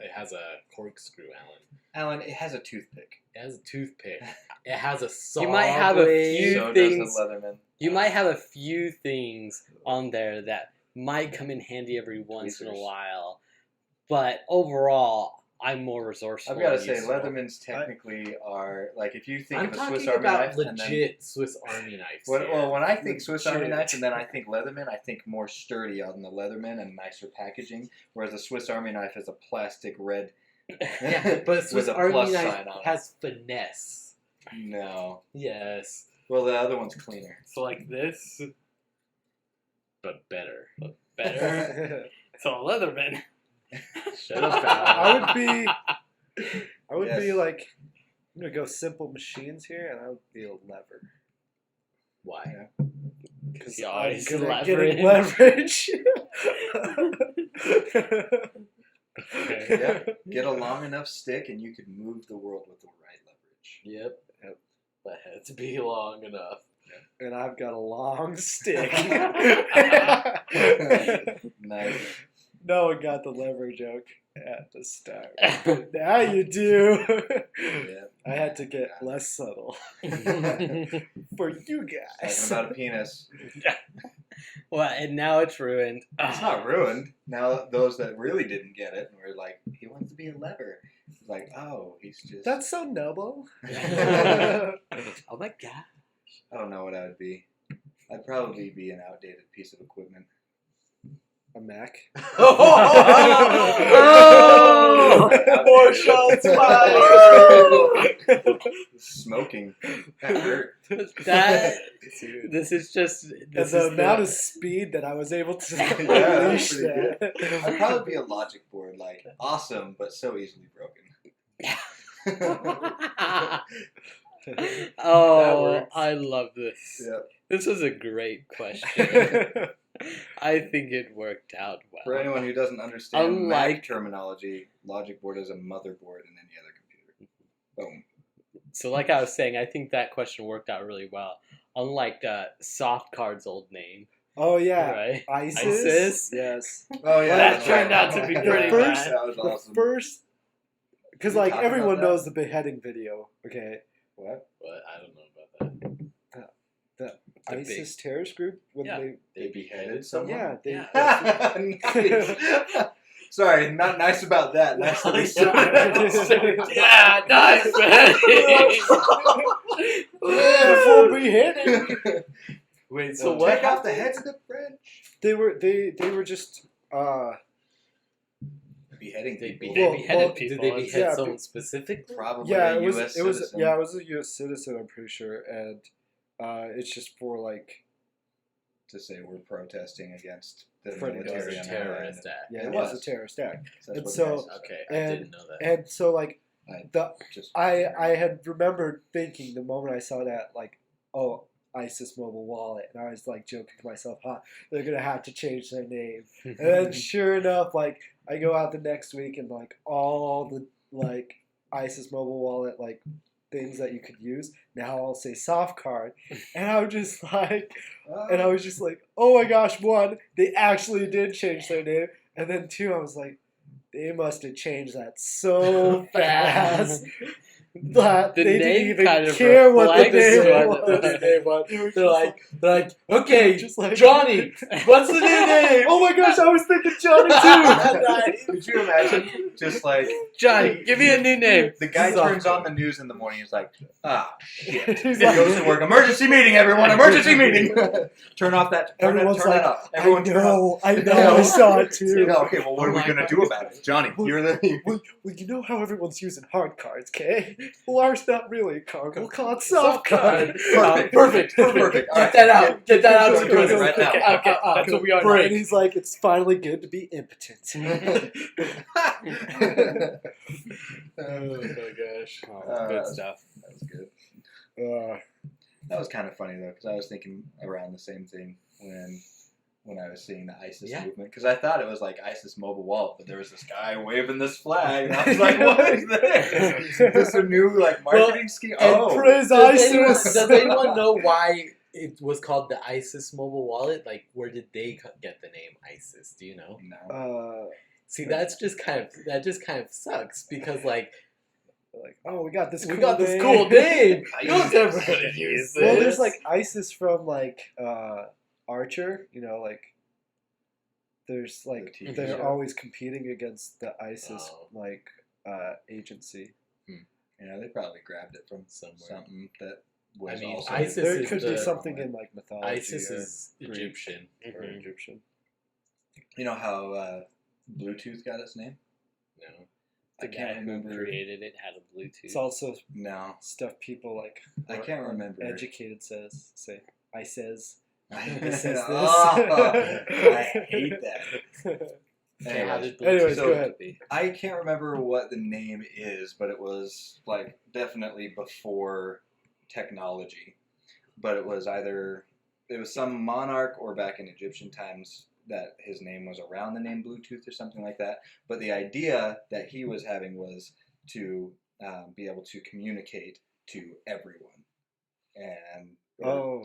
it has a corkscrew, Alan. Alan, it has a toothpick. It has a toothpick. It has a saw You might have a blade. few So things- does the Leatherman. You might have a few things on there that might come in handy every once in a Tweezers. while, but overall, I'm more resourceful. I've got to and say, useful. Leathermans technically are like if you think I'm of a talking Swiss Army about knife, and legit then Swiss Army knives. well, when I think Swiss Army Legit. knife, and then I think Leatherman, I think more sturdy on the Leatherman and nicer packaging, whereas the Swiss Army knife is a plastic red. Yeah, but Swiss with a Army plus knife sign on it. has finesse. No, Yes. well the other one's cleaner. So like this, But better. better. So Leatherman. Shut up, I Val. would be Yes. like, I'm gonna go simple machines here, and I would be a lever. Why? Because You I'm always good at leverage. getting leverage. Yeah, get a long enough stick, and you could move the world with the right leverage. Yep. Yep. But it had to be long enough. And I've got a long stick. Nice. No one got the lever joke at the start. But now you do. Yeah. I had to get less subtle for you guys. Talking about a penis. Well, and now it's ruined. It's not ruined. Now those that really didn't get it were like, he wants to be a lever. It's like, oh, he's just. That's so noble. Oh my god. I don't know what I would be. I'd probably be an outdated piece of equipment. A Mac. Oh! More shots fired! Smoking. That hurt. That Dude. this is just And this the is amount of speed that I was able to Yeah, unleash that's pretty that. I'd probably be a logic board, like awesome, but so easily broken. Oh, works. I love this. Yeah. This was a great question. I think it worked out well. For anyone who doesn't understand Mac Unlike- terminology, logic board is a motherboard in any other computer. Boom. So, like I was saying, I think that question worked out really well. Unlike Soft Card's old name, Oh yeah, right? ISIS. ISIS? Yes. Oh yeah, That that's turned right. out to be The pretty first- bad. That was The awesome. first, because We like talked about everyone that? knows the beheading video. Okay, What? What? I don't know about that. The ISIS terrorist group when Yeah. They beheaded someone? yeah they Yeah. Nice. Sorry, not nice about that. Nice that they Yeah, nice, man. before beheading. Wait, So so what? take off the heads of the French. they were just Beheading They people. beheaded well, people. Did they behead Yeah, someone specifically? Probably yeah a it was U.S. it was citizen. yeah it was a U.S. citizen, I'm pretty sure, and it's just for like To say we're protesting against the For the military on our terrorist land. act. yeah It it was was. a terrorist act. That's And what so- the guy said. Okay, I And- didn't know that. And so like the Just I had remembered thinking the moment I saw that, like, oh, ISIS mobile wallet, and I was like joking to myself, they're gonna have to change their name. And then sure enough, like I go out the next week and like all the like ISIS mobile wallet like things that you could use now I'll say soft card, and I was just like, oh my gosh, one, they actually did change their name, and then two, I was like, they must have changed that so fast that The they name didn't even kind of care what the reflects name what was. the name was. They were They're just like, okay, just like, Johnny, what's the new name? oh my gosh, I was thinking Johnny too. Could you imagine just like Johnny, give me a new name. the guy Soft turns card. on the news in the morning, he's like, shit. He's He goes to work. Emergency meeting, everyone! Emergency meeting! Turn off that. Turn Everyone's that like, off. Everyone turn off. I know, I saw it too. Yeah, okay, well, what are we gonna do about it, Johnny? You're the. Well, you know how everyone's using hard cards, okay? Well, ours not really a card. We'll call it soft card. Perfect. All Get right. that out. Get that out Go, to go, us go, right now. Okay, that's what we are. Break. And he's like, it's finally good to be impotent. Oh my gosh. Good stuff. That was good. Uh, That was kind of funny though, because I was thinking around the same thing when I was seeing the ISIS movement, because I thought it was like ISIS mobile wallet, but there was this guy waving this flag, and I was like, "What is this? Is this a new like marketing scheme?" and praise Does anyone, ISIS. does anyone know why it was called the ISIS mobile wallet? Like, where did they get the name ISIS? Do you know? No. See, that just kind of sucks because like oh, we got this cool we got this name. cool name. I No one's ever use gonna this. use this. Well, there's like ISIS from like Archer, you know, like there's like The TV they're show? always competing against the ISIS Oh. like agency. Yeah, they probably grabbed it from Somewhere. something that was I mean, also... ISIS There is could be the- something in like mythology. ISIS or is Greek Egyptian. or Egyptian. You know how Bluetooth got its name? No. The I guy can't who remember. created it had a Bluetooth. It's also No. stuff people like. I can't remember. Educated say. I says. I says this. I hate that. Okay, how did Anyways, Bluetooth go come ahead. to be? I can't remember what the name is, but it was like definitely before technology. But it was some monarch or back in Egyptian times that his name was around the name Bluetooth or something like that. But the idea that he was having was to be able to communicate to everyone.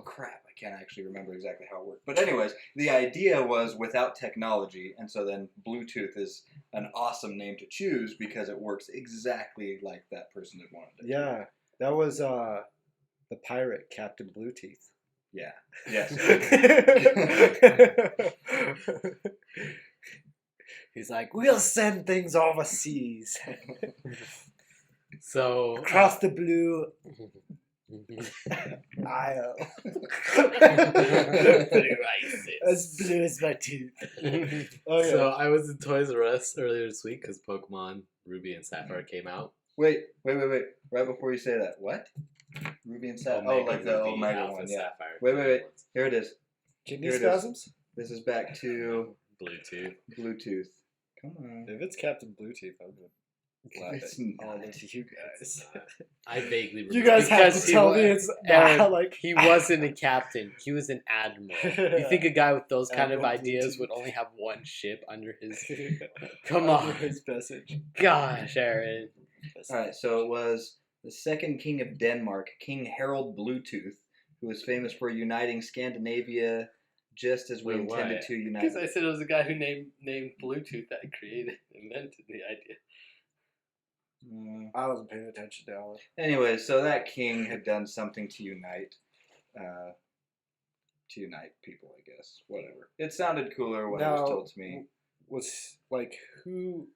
Crap, I can't actually remember exactly how it worked. But anyways, the idea was without technology, and so then Bluetooth is an awesome name to choose because it works exactly like that person had wanted it. Yeah, that was the pirate Captain Blueteeth. Yeah. Yes. He's like, we'll send things overseas, So across the blue aisle. As blue as my tooth. Oh yeah. So I was in Toys R Us earlier this week because Pokemon Ruby and Sapphire came out. Wait. Right before you say that, what? Ruby and Sapphire. Oh, like the Ruby, Omega Alpha, one, yeah. Sapphire. Wait. Here it is. Kidney Here it is. spasms? This is back to Bluetooth. Bluetooth. Come on. If it's Captain Bluetooth, I'm gonna laugh It's at not. all of you guys. It's not. I vaguely remember. You guys have Because to he tell wa- me it's Aaron, not like He wasn't a captain. He was an admiral. You think a guy with those kind of Admiral ideas Bluetooth. would only have one ship under his... Come on. his message. Gosh, Aaron. Alright, so it was the second king of Denmark, King Harald Bluetooth, who was famous for uniting Scandinavia just as we Wait, intended why? to unite. Because I said it was a guy who named Bluetooth that invented the idea. I wasn't paying attention to Alan. Anyway, so that king had done something to unite people, I guess. Whatever. It sounded cooler when it was told to me. Was like who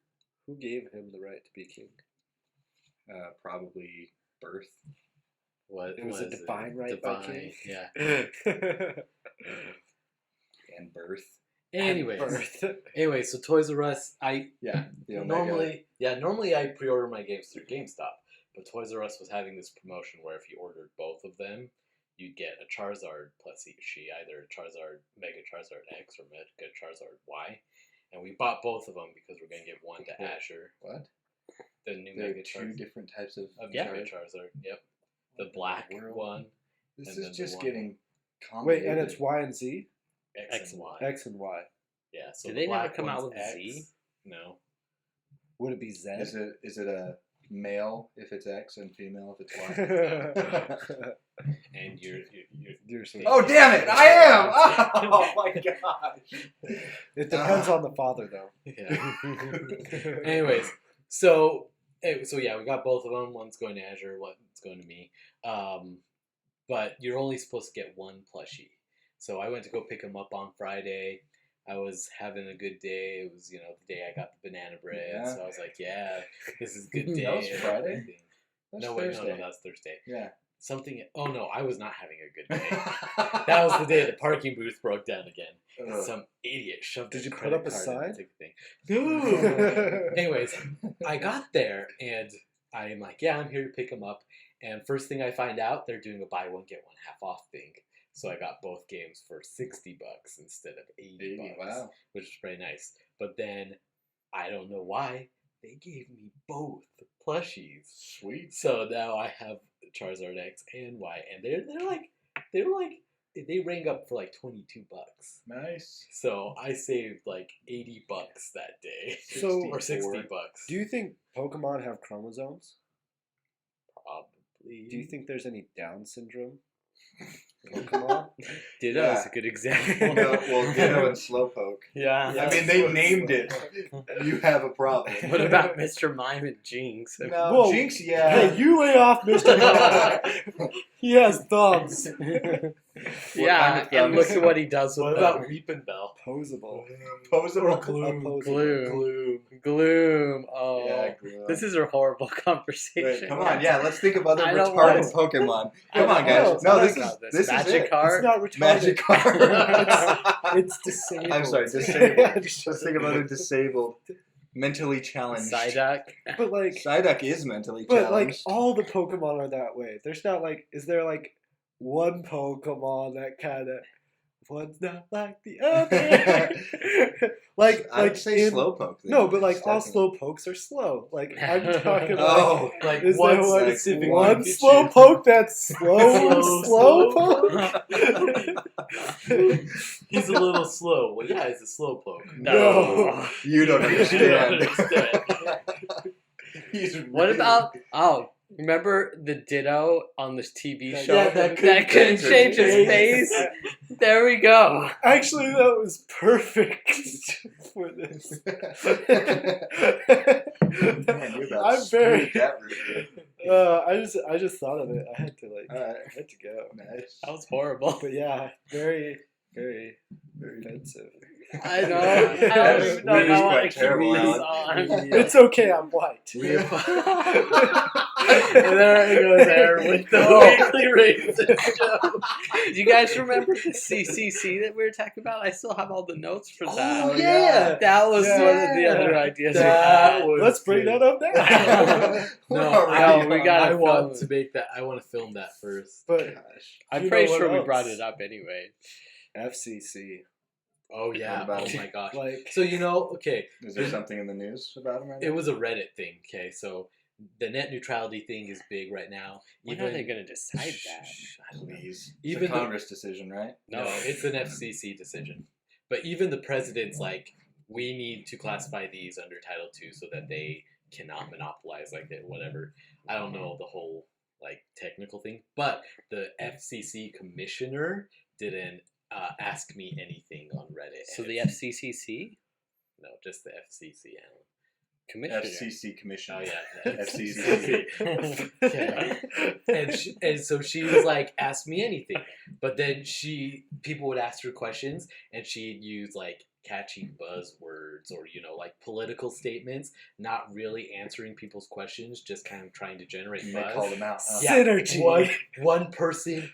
gave him the right to be king? Probably birth. What It was a divine right by king. Yeah. And birth. Anyways, Birth. so Toys R Us, Yeah. The Omega. normally I pre-order my games through GameStop, but Toys R Us was having this promotion where if you ordered both of them, you'd get a Charizard plushie, either Charizard Mega Charizard X or Mega Charizard Y, and we bought both of them because we're gonna give one to Azure. What? The new There are Mega two Charizard. different types of Mega Charizard. Charizard. Yep. The black world? one, This And is then the just one- getting Wait, complicated. and it's Y and Z? X and Y. X and Y. Yeah. So Did the they never black come out one's with a X. Z? No. Would it be Z? Is it a male if it's X and female if it's Y? And you're You're so- Oh damn it! I am! Oh my gosh! It depends on the father, though. yeah. Anyways, so yeah, we got both of them. One's going to Azure, one's going to me. But you're only supposed to get one plushie. So I went to go pick them up on Friday. I was having a good day. It was, the day I got the banana bread. Yeah. So I was like, yeah, this is a good day. That was and Friday? everything. That's No, Thursday. that was Thursday. Yeah. Oh no, I was not having a good day. That was the day the parking booth broke down again. Ugh. Some idiot shoved Did his you put credit up a card in sign? the ticket thing. No. Anyways, I got there and I'm like, yeah, I'm here to pick them up. And first thing I find out, they're doing a buy one get one half off thing. So I got both games for $60 instead of $80, wow. which is pretty nice. But then I don't know why they gave me both plushies. Sweet. So now I have Charizard X and Y, and they rang up for like $22. Nice. So I saved like $80 that day. So- or $60. Do you think Pokemon have chromosomes? Probably. Do you think there's any Down syndrome? Pokemon? Ditto Yeah. is a good example. Well, Ditto and Slowpoke. Yeah. Yeah. I mean, they named it. You have a problem. What about Mr. Mime and Jinx? No, Whoa. Jinx, yeah. Hey, you lay off Mr. Mime. He has thumbs. Yeah, and look at what he does with What them. about Weepin' Bell? Posable. Posable. Gloom. Oh, Yeah, Gloom. this is a horrible conversation. Wait, come on, yeah, let's think of other I don't retarded want- Pokemon. I Come on, don't guys. know. No, this Talk about is Magic it. Card. It's not retarded. Magic card. It's disabled. I'm sorry, disabled. Let's think of other disabled, mentally challenged. Psyduck. But like, Psyduck is mentally but challenged. like all the Pokemon are that way. There's not like, is there like one Pokemon that kind of one's not like the other? I'd say in- Slowpoke. No, but like all Definitely. Slowpokes are slow. Like I'm talking Oh, about. Like Is one there one specific one Pikachu. Slowpoke that's slow? Slow Slowpoke? He's a little slow. Well, yeah, he's a slowpoke. No. You don't understand. understand. He's What really- about remember the Ditto on this TV show Yeah, that couldn't couldn't change his face? There we go. Actually, that was perfect for this. Man, you're about I'm to very. screw that route. I just thought of it. I had to Alright. I had to go. Nice. That was horrible. But yeah, very, very, very offensive. I know. I don't even know Weed is how I quite keep terrible, this Alan. on. It's okay. I'm white. We have- And there it goes there with the weekly racist joke. Do you guys remember the CCC that we were talking about? I still have all the notes for that. Oh, yeah. That was Yeah. one of the other ideas. we That had. was Let's bring that up now. No, we gotta I want film to make that. I want to film that first. But I'm You pretty know what sure we else? brought it up anyway. FCC, Oh yeah. What about Oh it? my gosh. like, So okay, Is there something in the news about him right now? it was a Reddit thing. Okay, so the net neutrality thing is big right now. When are they going to decide that? I don't know. Please. Even It's a the- Congress decision, right? No, it's an FCC decision. But even the president's like, we need to classify these under Title II so that they cannot monopolize like it, whatever. I don't know the whole like technical thing, but the FCC commissioner didn't ask me anything on Reddit. So and the it's- FCCC no, just the FCC. Alan. commissioner. FCC commission. Oh yeah, FCC. Okay. And so she was like, ask me anything. But then people would ask her questions and she'd use like catchy buzzwords or, like political statements, not really answering people's questions, just kind of trying to generate You buzz. may call them out. Huh? Yeah. synergy. One person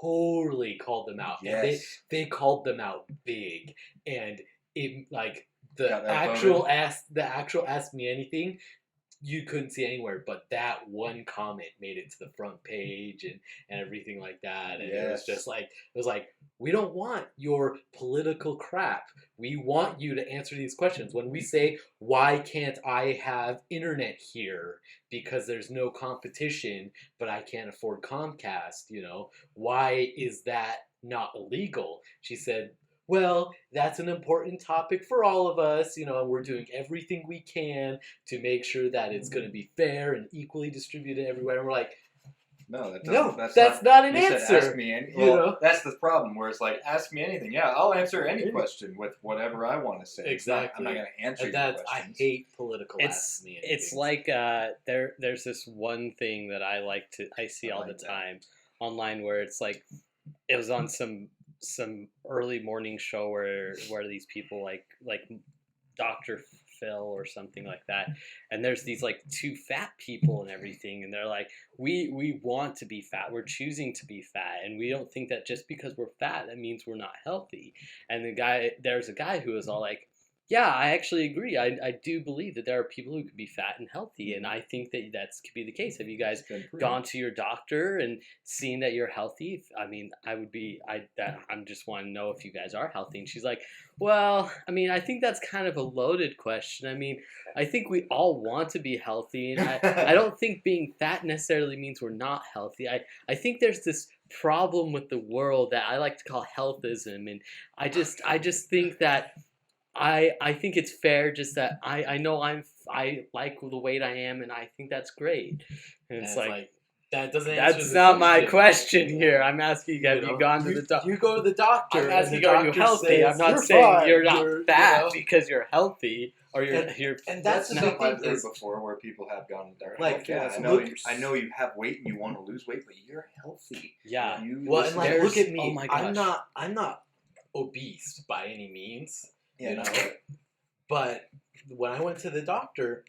totally called them out. And Yes. they called them out big. And it like the Got that actual ask me anything you couldn't see anywhere, but that one comment made it to the front page and everything like that. And it was Yes. just like, we don't want your political crap. We want you to answer these questions. When we say, why can't I have internet here because there's no competition, but I can't afford Comcast, why is that not illegal? She said, well, that's an important topic for all of us, and we're doing everything we can to make sure that it's going to be fair and equally distributed everywhere. And we're like, No, that no, doesn't. that's not an you said, answer. ask me any, that's the problem. Where it's like, ask me anything. Yeah, I'll answer any question with whatever I want to say. Exactly. I'm not going to answer And your I questions. hate political It's ask me anything. it's like there's this one thing that I see I all like the that. time online where it's like it was on some early morning show where these people like Dr. Phil or something like that, and there's these like two fat people and everything, and they're like, we want to be fat, we're choosing to be fat, and we don't think that just because we're fat that means we're not healthy. And there's a guy who was all like, yeah, I actually agree. I do believe that there are people who could be fat and healthy, and I think that could be the case. Have you guys It's been proven. gone to your doctor and seen that you're healthy? I'm just want to know if you guys are healthy. And she's like, well, I think that's kind of a loaded question. I think we all want to be healthy, and I don't think being fat necessarily means we're not healthy. I think there's this problem with the world that I like to call healthism, and I just think that I think it's fair just that I know I like the weight I am, and I think that's great. And it's like That doesn't answer That's the not my question. question here. I'm asking, have you gone to the doctor? You go to the doctor. I'm and asking, the are you doctor healthy? says, I'm not "You're saying fine, you're not fat you know?" because you're healthy or you're. And That's that's the stuff big I've thing heard is, before where people have gone to their like, yeah, I know you have weight and you want to lose weight, but you're healthy. yeah. well, and like, look at me. Oh my gosh. I'm not obese by any means. Yeah, You no, know? But when I went to the doctor,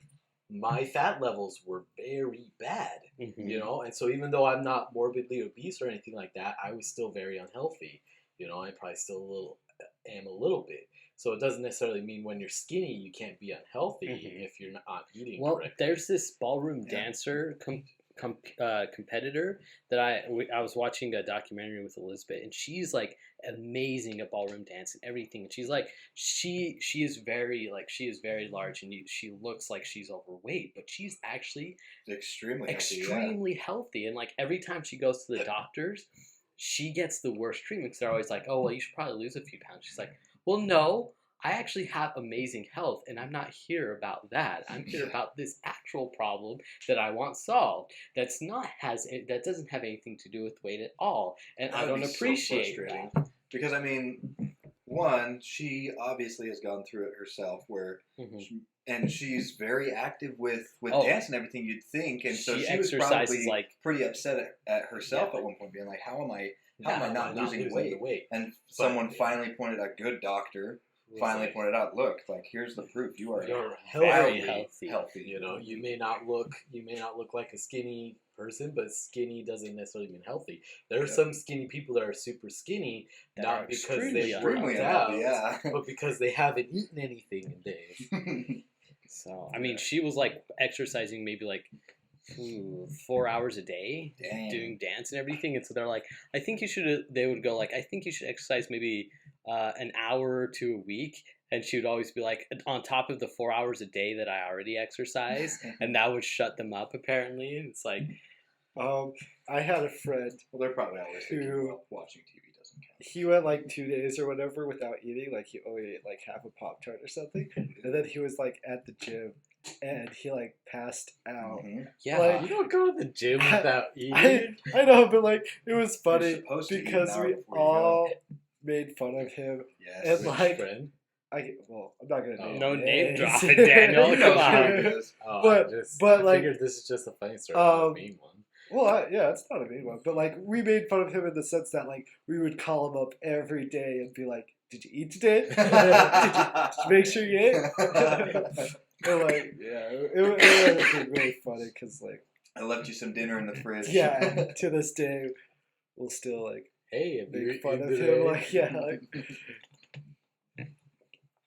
my fat levels were very bad. Mhm. You know, and so even though I'm not morbidly obese or anything like that, I was still very unhealthy. You know, I probably still am a little bit. So it doesn't necessarily mean when you're skinny you can't be unhealthy Mhm. if you're not eating Well, correctly. there's this ballroom Yeah. dancer competitor that I was watching a documentary with Elizabeth, and she's like amazing at ballroom dance and everything. And she's like she is very large, and she looks like she's overweight, but she's actually extremely healthy, yeah. extremely healthy. And like every time she goes to the doctors, she gets the worst treatment because they're always like, oh well, you should probably lose a few pounds. She's like, well, no, I actually have amazing health, and I'm not here about that. I'm here about this actual problem that I want solved. That doesn't have anything to do with weight at all, and I That would don't be so appreciate frustrating. that. Because I mean, one, she obviously has gone through it herself, where Mhm. and she's very active with Oh. dance and everything. You'd think, and so She she was exercises probably like pretty upset at herself Yeah. at one point, being like, "How am I How not losing the weight?" weight? And But- someone finally pointed, a good doctor It's finally like, pointed out, "Look, like here's the proof. You are you're very healthy. healthy. You know, you may not look like a skinny person, but skinny doesn't necessarily mean healthy. There are Yeah. some skinny people that are super skinny, That not are because extremely they extremely worked unhealthy." out, Yeah. but because they haven't eaten anything in days. So I mean, she was like exercising maybe like 4 hours a day, Dang. doing dance and everything. And so they're like, I think you should. They would go like, I think you should exercise maybe an hour or two a week. And she would always be like, on top of the 4 hours a day that I already exercise, and that would shut them up apparently. And it's like, I had a friend. Well, they're probably always thinking, Who- well, watching TV doesn't count. He went like 2 days or whatever without eating. Like he only ate like half a Pop-Tart or something. And then he was like at the gym, and he like passed out. Mhm. yeah, Like- You don't go to the gym without eating. I know, but like it was funny supposed to eat because an hour we before you go. all made fun of him. Yes. And Which like friend? I'm not gonna Oh. name no name names. dropping, Daniel. You know Come who on. it is. Oh, But- I like, figured this is just a funny story, not a mean one. Well, yeah, it's not a mean one, but like we made fun of him in the sense that like we would call him up every day and be like, "Did you eat today? did you make sure you ate?" And like, yeah, it was really funny because like, I left you some dinner in the fridge. yeah, to this day, we'll still like Hey, have you make fun eaten of today? him. Like, yeah,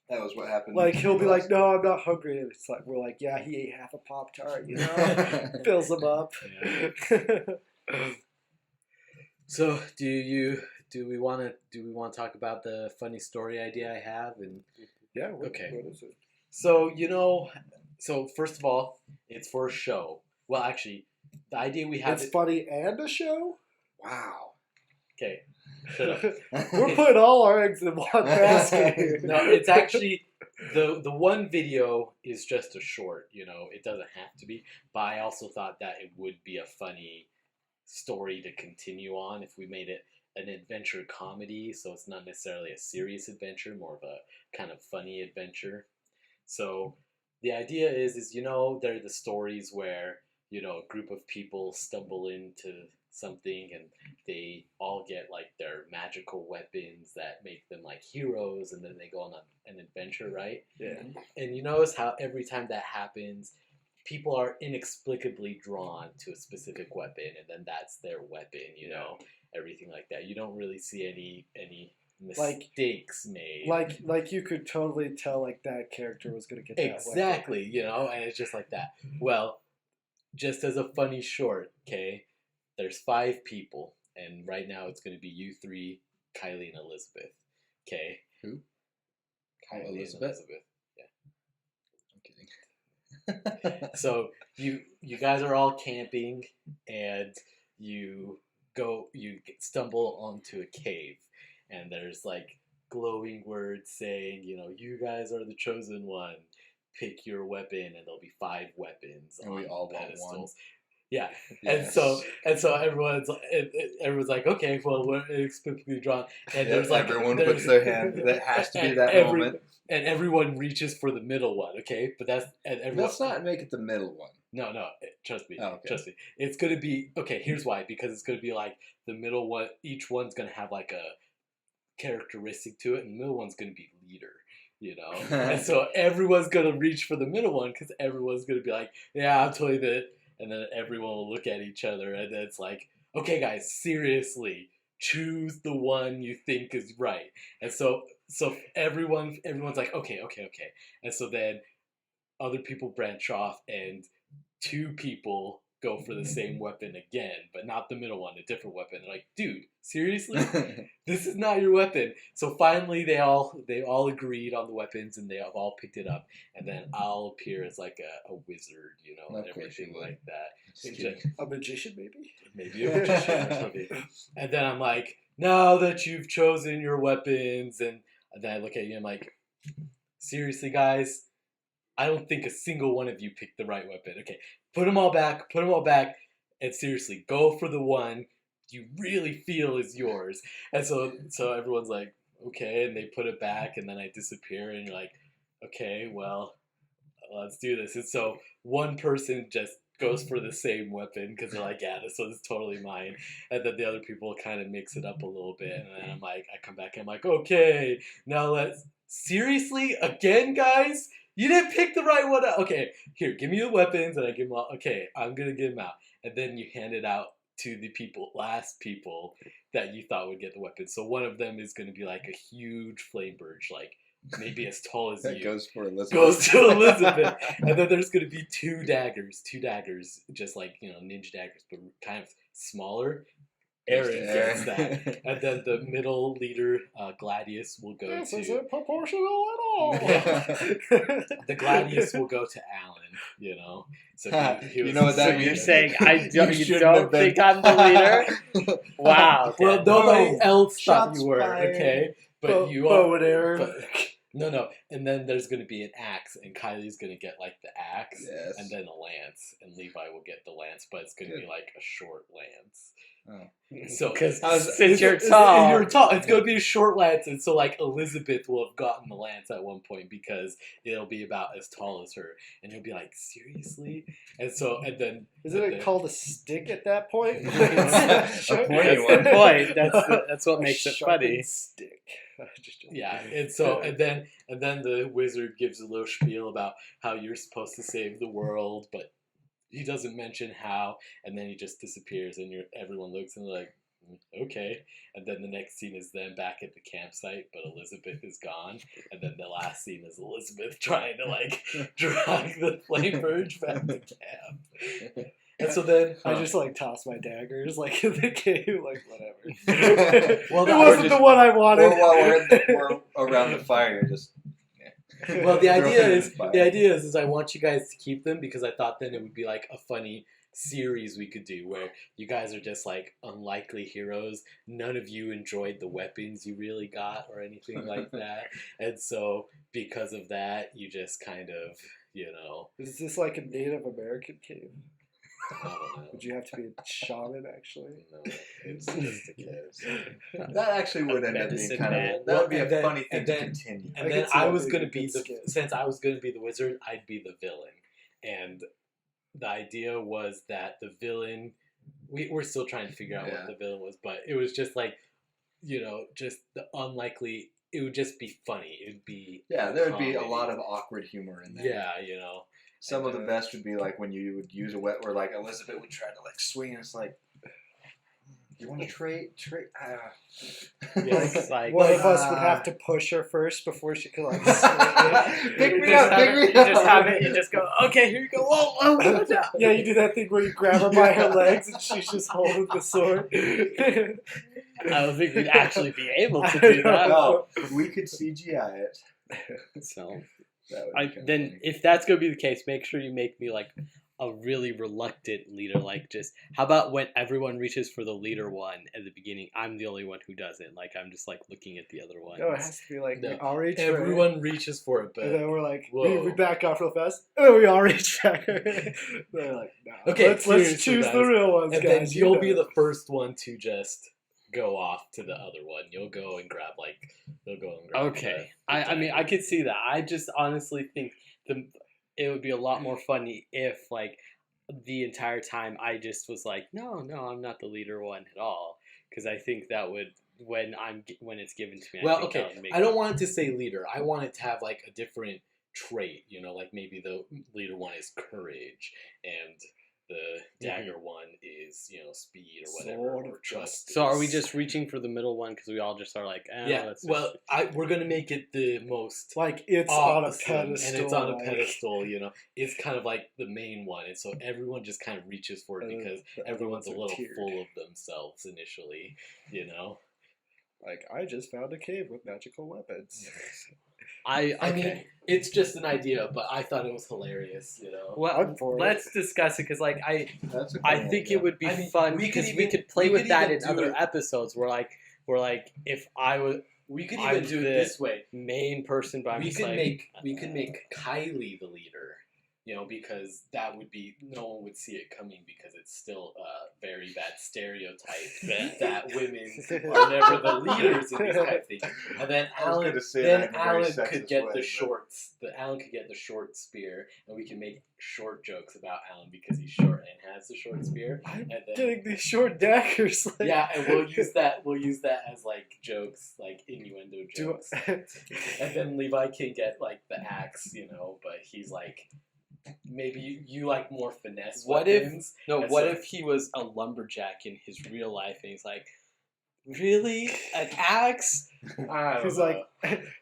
That was what happened. like he'll be like, "No, I'm not hungry," and it's like we're like, "Yeah, he ate half a Pop-Tart, you know, fills him up." So, do we want to talk about the funny story idea I have? And Yeah. Okay. What is it? so first of all, it's for a show. Well, actually, the idea we have. It's funny and a show. Wow. Okay, shut up. We're putting all our eggs in one basket here. No, it's actually the one video is just a short. You know, it doesn't have to be. But I also thought that it would be a funny story to continue on if we made it an adventure comedy. So it's not necessarily a serious adventure, more of a kind of funny adventure. So the idea is you know, there are the stories where, you know, a group of people stumble into something and they all get like their magical weapons that make them like heroes, and then they go on an adventure, right? Yeah. And you notice how every time that happens, people are inexplicably drawn to a specific weapon, and then that's their weapon, you know, everything like that. You don't really see any mistakes made. Like you could totally tell like that character was gonna get that Exactly, you know, and it's just like that. Well, just as a funny short, okay, there's 5 people, and right now it's going to be you 3, Kylie, and Elizabeth, okay? Who? Kylie and Elizabeth? I'm kidding. So you guys are all camping, and you stumble onto a cave, and there's like glowing words saying, you know, you guys are the chosen one. Pick your weapon, and there'll be 5 weapons And on we all want one. pedestals. Yeah, Yes. and so everyone's like, okay, well, we're inexplicably drawn, and there's like everyone puts their hand. That has to be that moment. And everyone reaches for the middle one, okay? But Let's not make it the middle one. No, trust me, Oh, okay. trust me. It's gonna be okay. Here's why: because it's gonna be like the middle one. Each one's gonna have like a characteristic to it, and the middle one's gonna be leader. You know, and so everyone's gonna reach for the middle one because everyone's gonna be like, "Yeah, I'm totally the." And then everyone will look at each other, and then it's like, "Okay, guys, seriously, choose the one you think is right." And so everyone's like, "Okay." And so then other people branch off, and 2 people go for the same weapon again, but not the middle one, a different weapon. They're like, dude, seriously? This is not your weapon. So finally they all agreed on the weapons, and they have all picked it up, and then I'll appear as like a wizard, you know, and everything like that. A magician, maybe? Maybe a magician or something. And then I'm like, now that you've chosen your weapons, and then I look at you and I'm like, seriously, guys? I don't think a single one of you picked the right weapon. Okay, put them all back, and seriously, go for the one you really feel is yours. And so everyone's like, okay, and they put it back, and then I disappear, and you're like, okay, well, let's do this. And so one person just goes for the same weapon because they're like, yeah, this one's totally mine. And then the other people kind of mix it up a little bit, and then I'm like, I come back and I'm like, okay, now seriously, again, guys? You didn't pick the right one out. Okay, here, give me the weapons, and I give them all. Okay, I'm gonna give them out, and then you hand it out to the last people that you thought would get the weapons. So one of them is gonna be like a huge flame birch, like maybe as tall as that you. goes for Elizabeth. Goes to Elizabeth, and then there's gonna be 2 daggers, just like, you know, ninja daggers, but kind of smaller. Aaron gets that, and then the middle leader, Gladius, will go to. Is it proportional at all? The Gladius will go to Alan. You know, so he was, you know what that So means? you're saying you shouldn't have don't been. think I'm the leader? Wow. Well, nobody else thought Shots you were, fired. okay, but you Bow are. and arrow. But, no, and then there's going to be an axe, and Kylie's going to get like the axe, Yes. and then a lance, and Levi will get the lance, but it's going to be like a short lance. Oh. So Because it's- since you're it's- tall. you're tall. It's going to be a short lance, and so like Elizabeth will have gotten the lance at one point because it'll be about as tall as her, and he'll be like, seriously? And then Isn't it called a stick at that point? A Sharp- pointy That's one. the point. That's what a makes it sharpened funny. Stick. Yeah, and then the wizard gives a little spiel about how you're supposed to save the world, but he doesn't mention how, and then he just disappears, and everyone looks and they're like, okay. And then the next scene is them back at the campsite, but Elizabeth is gone, and then the last scene is Elizabeth trying to like drag the flame birch back to camp. And so then I just like toss my daggers like in the game, like whatever. Well, it wasn't the one I wanted. Or while we're around the fire, you're just. Well, the idea Throw is it in the fire. I want you guys to keep them because I thought then it would be like a funny series we could do where you guys are just like unlikely heroes. None of you enjoyed the weapons you really got or anything like that, and so because of that, you just kind of, you know. Is this like a Native American cave? I don't know. Would you have to be a shaman actually? No, it's just a kid. That actually would end up being Medicine kind man. of. That would be And a then- funny thing and to then- continue. And I then could see I that was being going a to be good skit. since I was going to be the wizard, I'd be the villain. And the idea was that the villain, we're still trying to figure out Yeah. what the villain was, but it was just like, you know, just the unlikely, it would just be funny. It would be, Yeah, there would be a comedy. lot of awkward humor in there. yeah, you know. Some of the best would be like when you would use a wet, or like Elizabeth would try to like swing, and it's like, you want to trade? It's like One of us would have to push her first before she could like. Pick me you up, just pick have me it- you just up. have it. You just go. Okay, here you go. Whoa, watch out. Yeah, you do that thing where you grab her by her legs and she's just holding the sword. I don't think we'd actually be able to do that. No, we could CGI it. So That would be kinda then, funny. if that's gonna be the case, make sure you make me like a really reluctant leader, like just how about when everyone reaches for the leader one at the beginning, I'm the only one who doesn't. Like I'm just like looking at the other ones. No, it has to be like No. we all reach for it, Everyone reaches for it, but and then we're like Whoa. we back off real fast. Oh, we all reach back. They're like, no. Okay, let's seriously, choose guys. the real ones, and guys. then you'll you be know. the first one to just go off to the other one. You'll go and grab you'll go and grab. Okay, the I mean I dagger. could see that. I just honestly think it would be a lot more funny if like the entire time I just was like, no, I'm not the leader one at all, because I think that would when it's given to me. I Well, think that okay, would make I don't want it to say leader. I want it to have like a different trait. You know, like maybe the leader one is courage, and the dagger one is speed or whatever. Sword or of justice. So are we just reaching for the middle one because we all just are like, Yeah. let's Well, we're gonna make it the most Like it's on a awesome, pedestal, and it's on a like, pedestal. It's kind of like the main one, and so everyone just kind of reaches for it and because the other everyone's a ones are little tiered. full of themselves initially. Like I just found a cave with magical weapons. I mean, it's just an idea, but I thought it was hilarious. Well, I'm for it. let's discuss it because like That's a I funny think idea. it would be I mean, fun we because could we even- could play we with could that even in do other it- episodes where like if I was We could I'm even do it the this way. main person, but I'm We just could like, make Kylie the leader. Because that would be no one would see it coming because it's still a very bad stereotype that women are never the leaders in these type of things. And then I was Alan, gonna say that then in a very Alan sexist could get way, the but- shorts. Alan could get the short spear, and we can make short jokes about Alan because he's short and has the short spear. I'm And then, getting these short daggers. Like, yeah, and we'll use that as like jokes, like innuendo Do jokes. And then Levi can get like the axe, but he's like maybe you like more finesse What if- weapons. no, And what so- if he was a lumberjack in his real life and he's like, really, an axe? I don't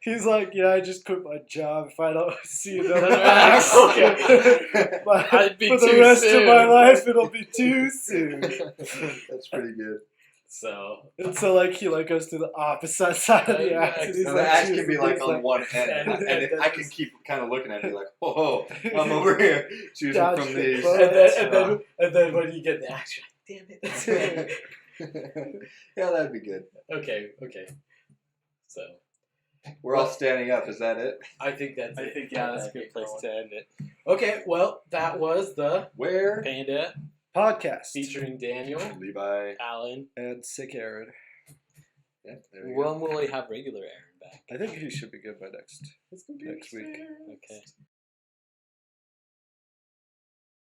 He's know. like, yeah, I just quit my job if I don't see another Another axe. axe, okay. But I'd be for the too rest of my soon. life, it'll be too soon. That's pretty good. So And so, like, he goes to the opposite side of the axe. And he's So like, the axe can choosing be like things on one end, and- and and if then I can just- keep kind of looking at you like, oh, I'm over here choosing Dodge from the these. bullet. and then when you get the axe, you're like, damn it. Yeah, that'd be good. Okay. So We're all standing up. Is that it? I think that's I it. think, yeah, that's a good place to end it. Okay, well, that was the Where? Panda, Podcast. featuring Daniel. Levi. Alan, And Sick Aaron. Yeah, there we go. when will we have regular Aaron back? I think he should be good by next It's gonna be Next week. fair. Okay.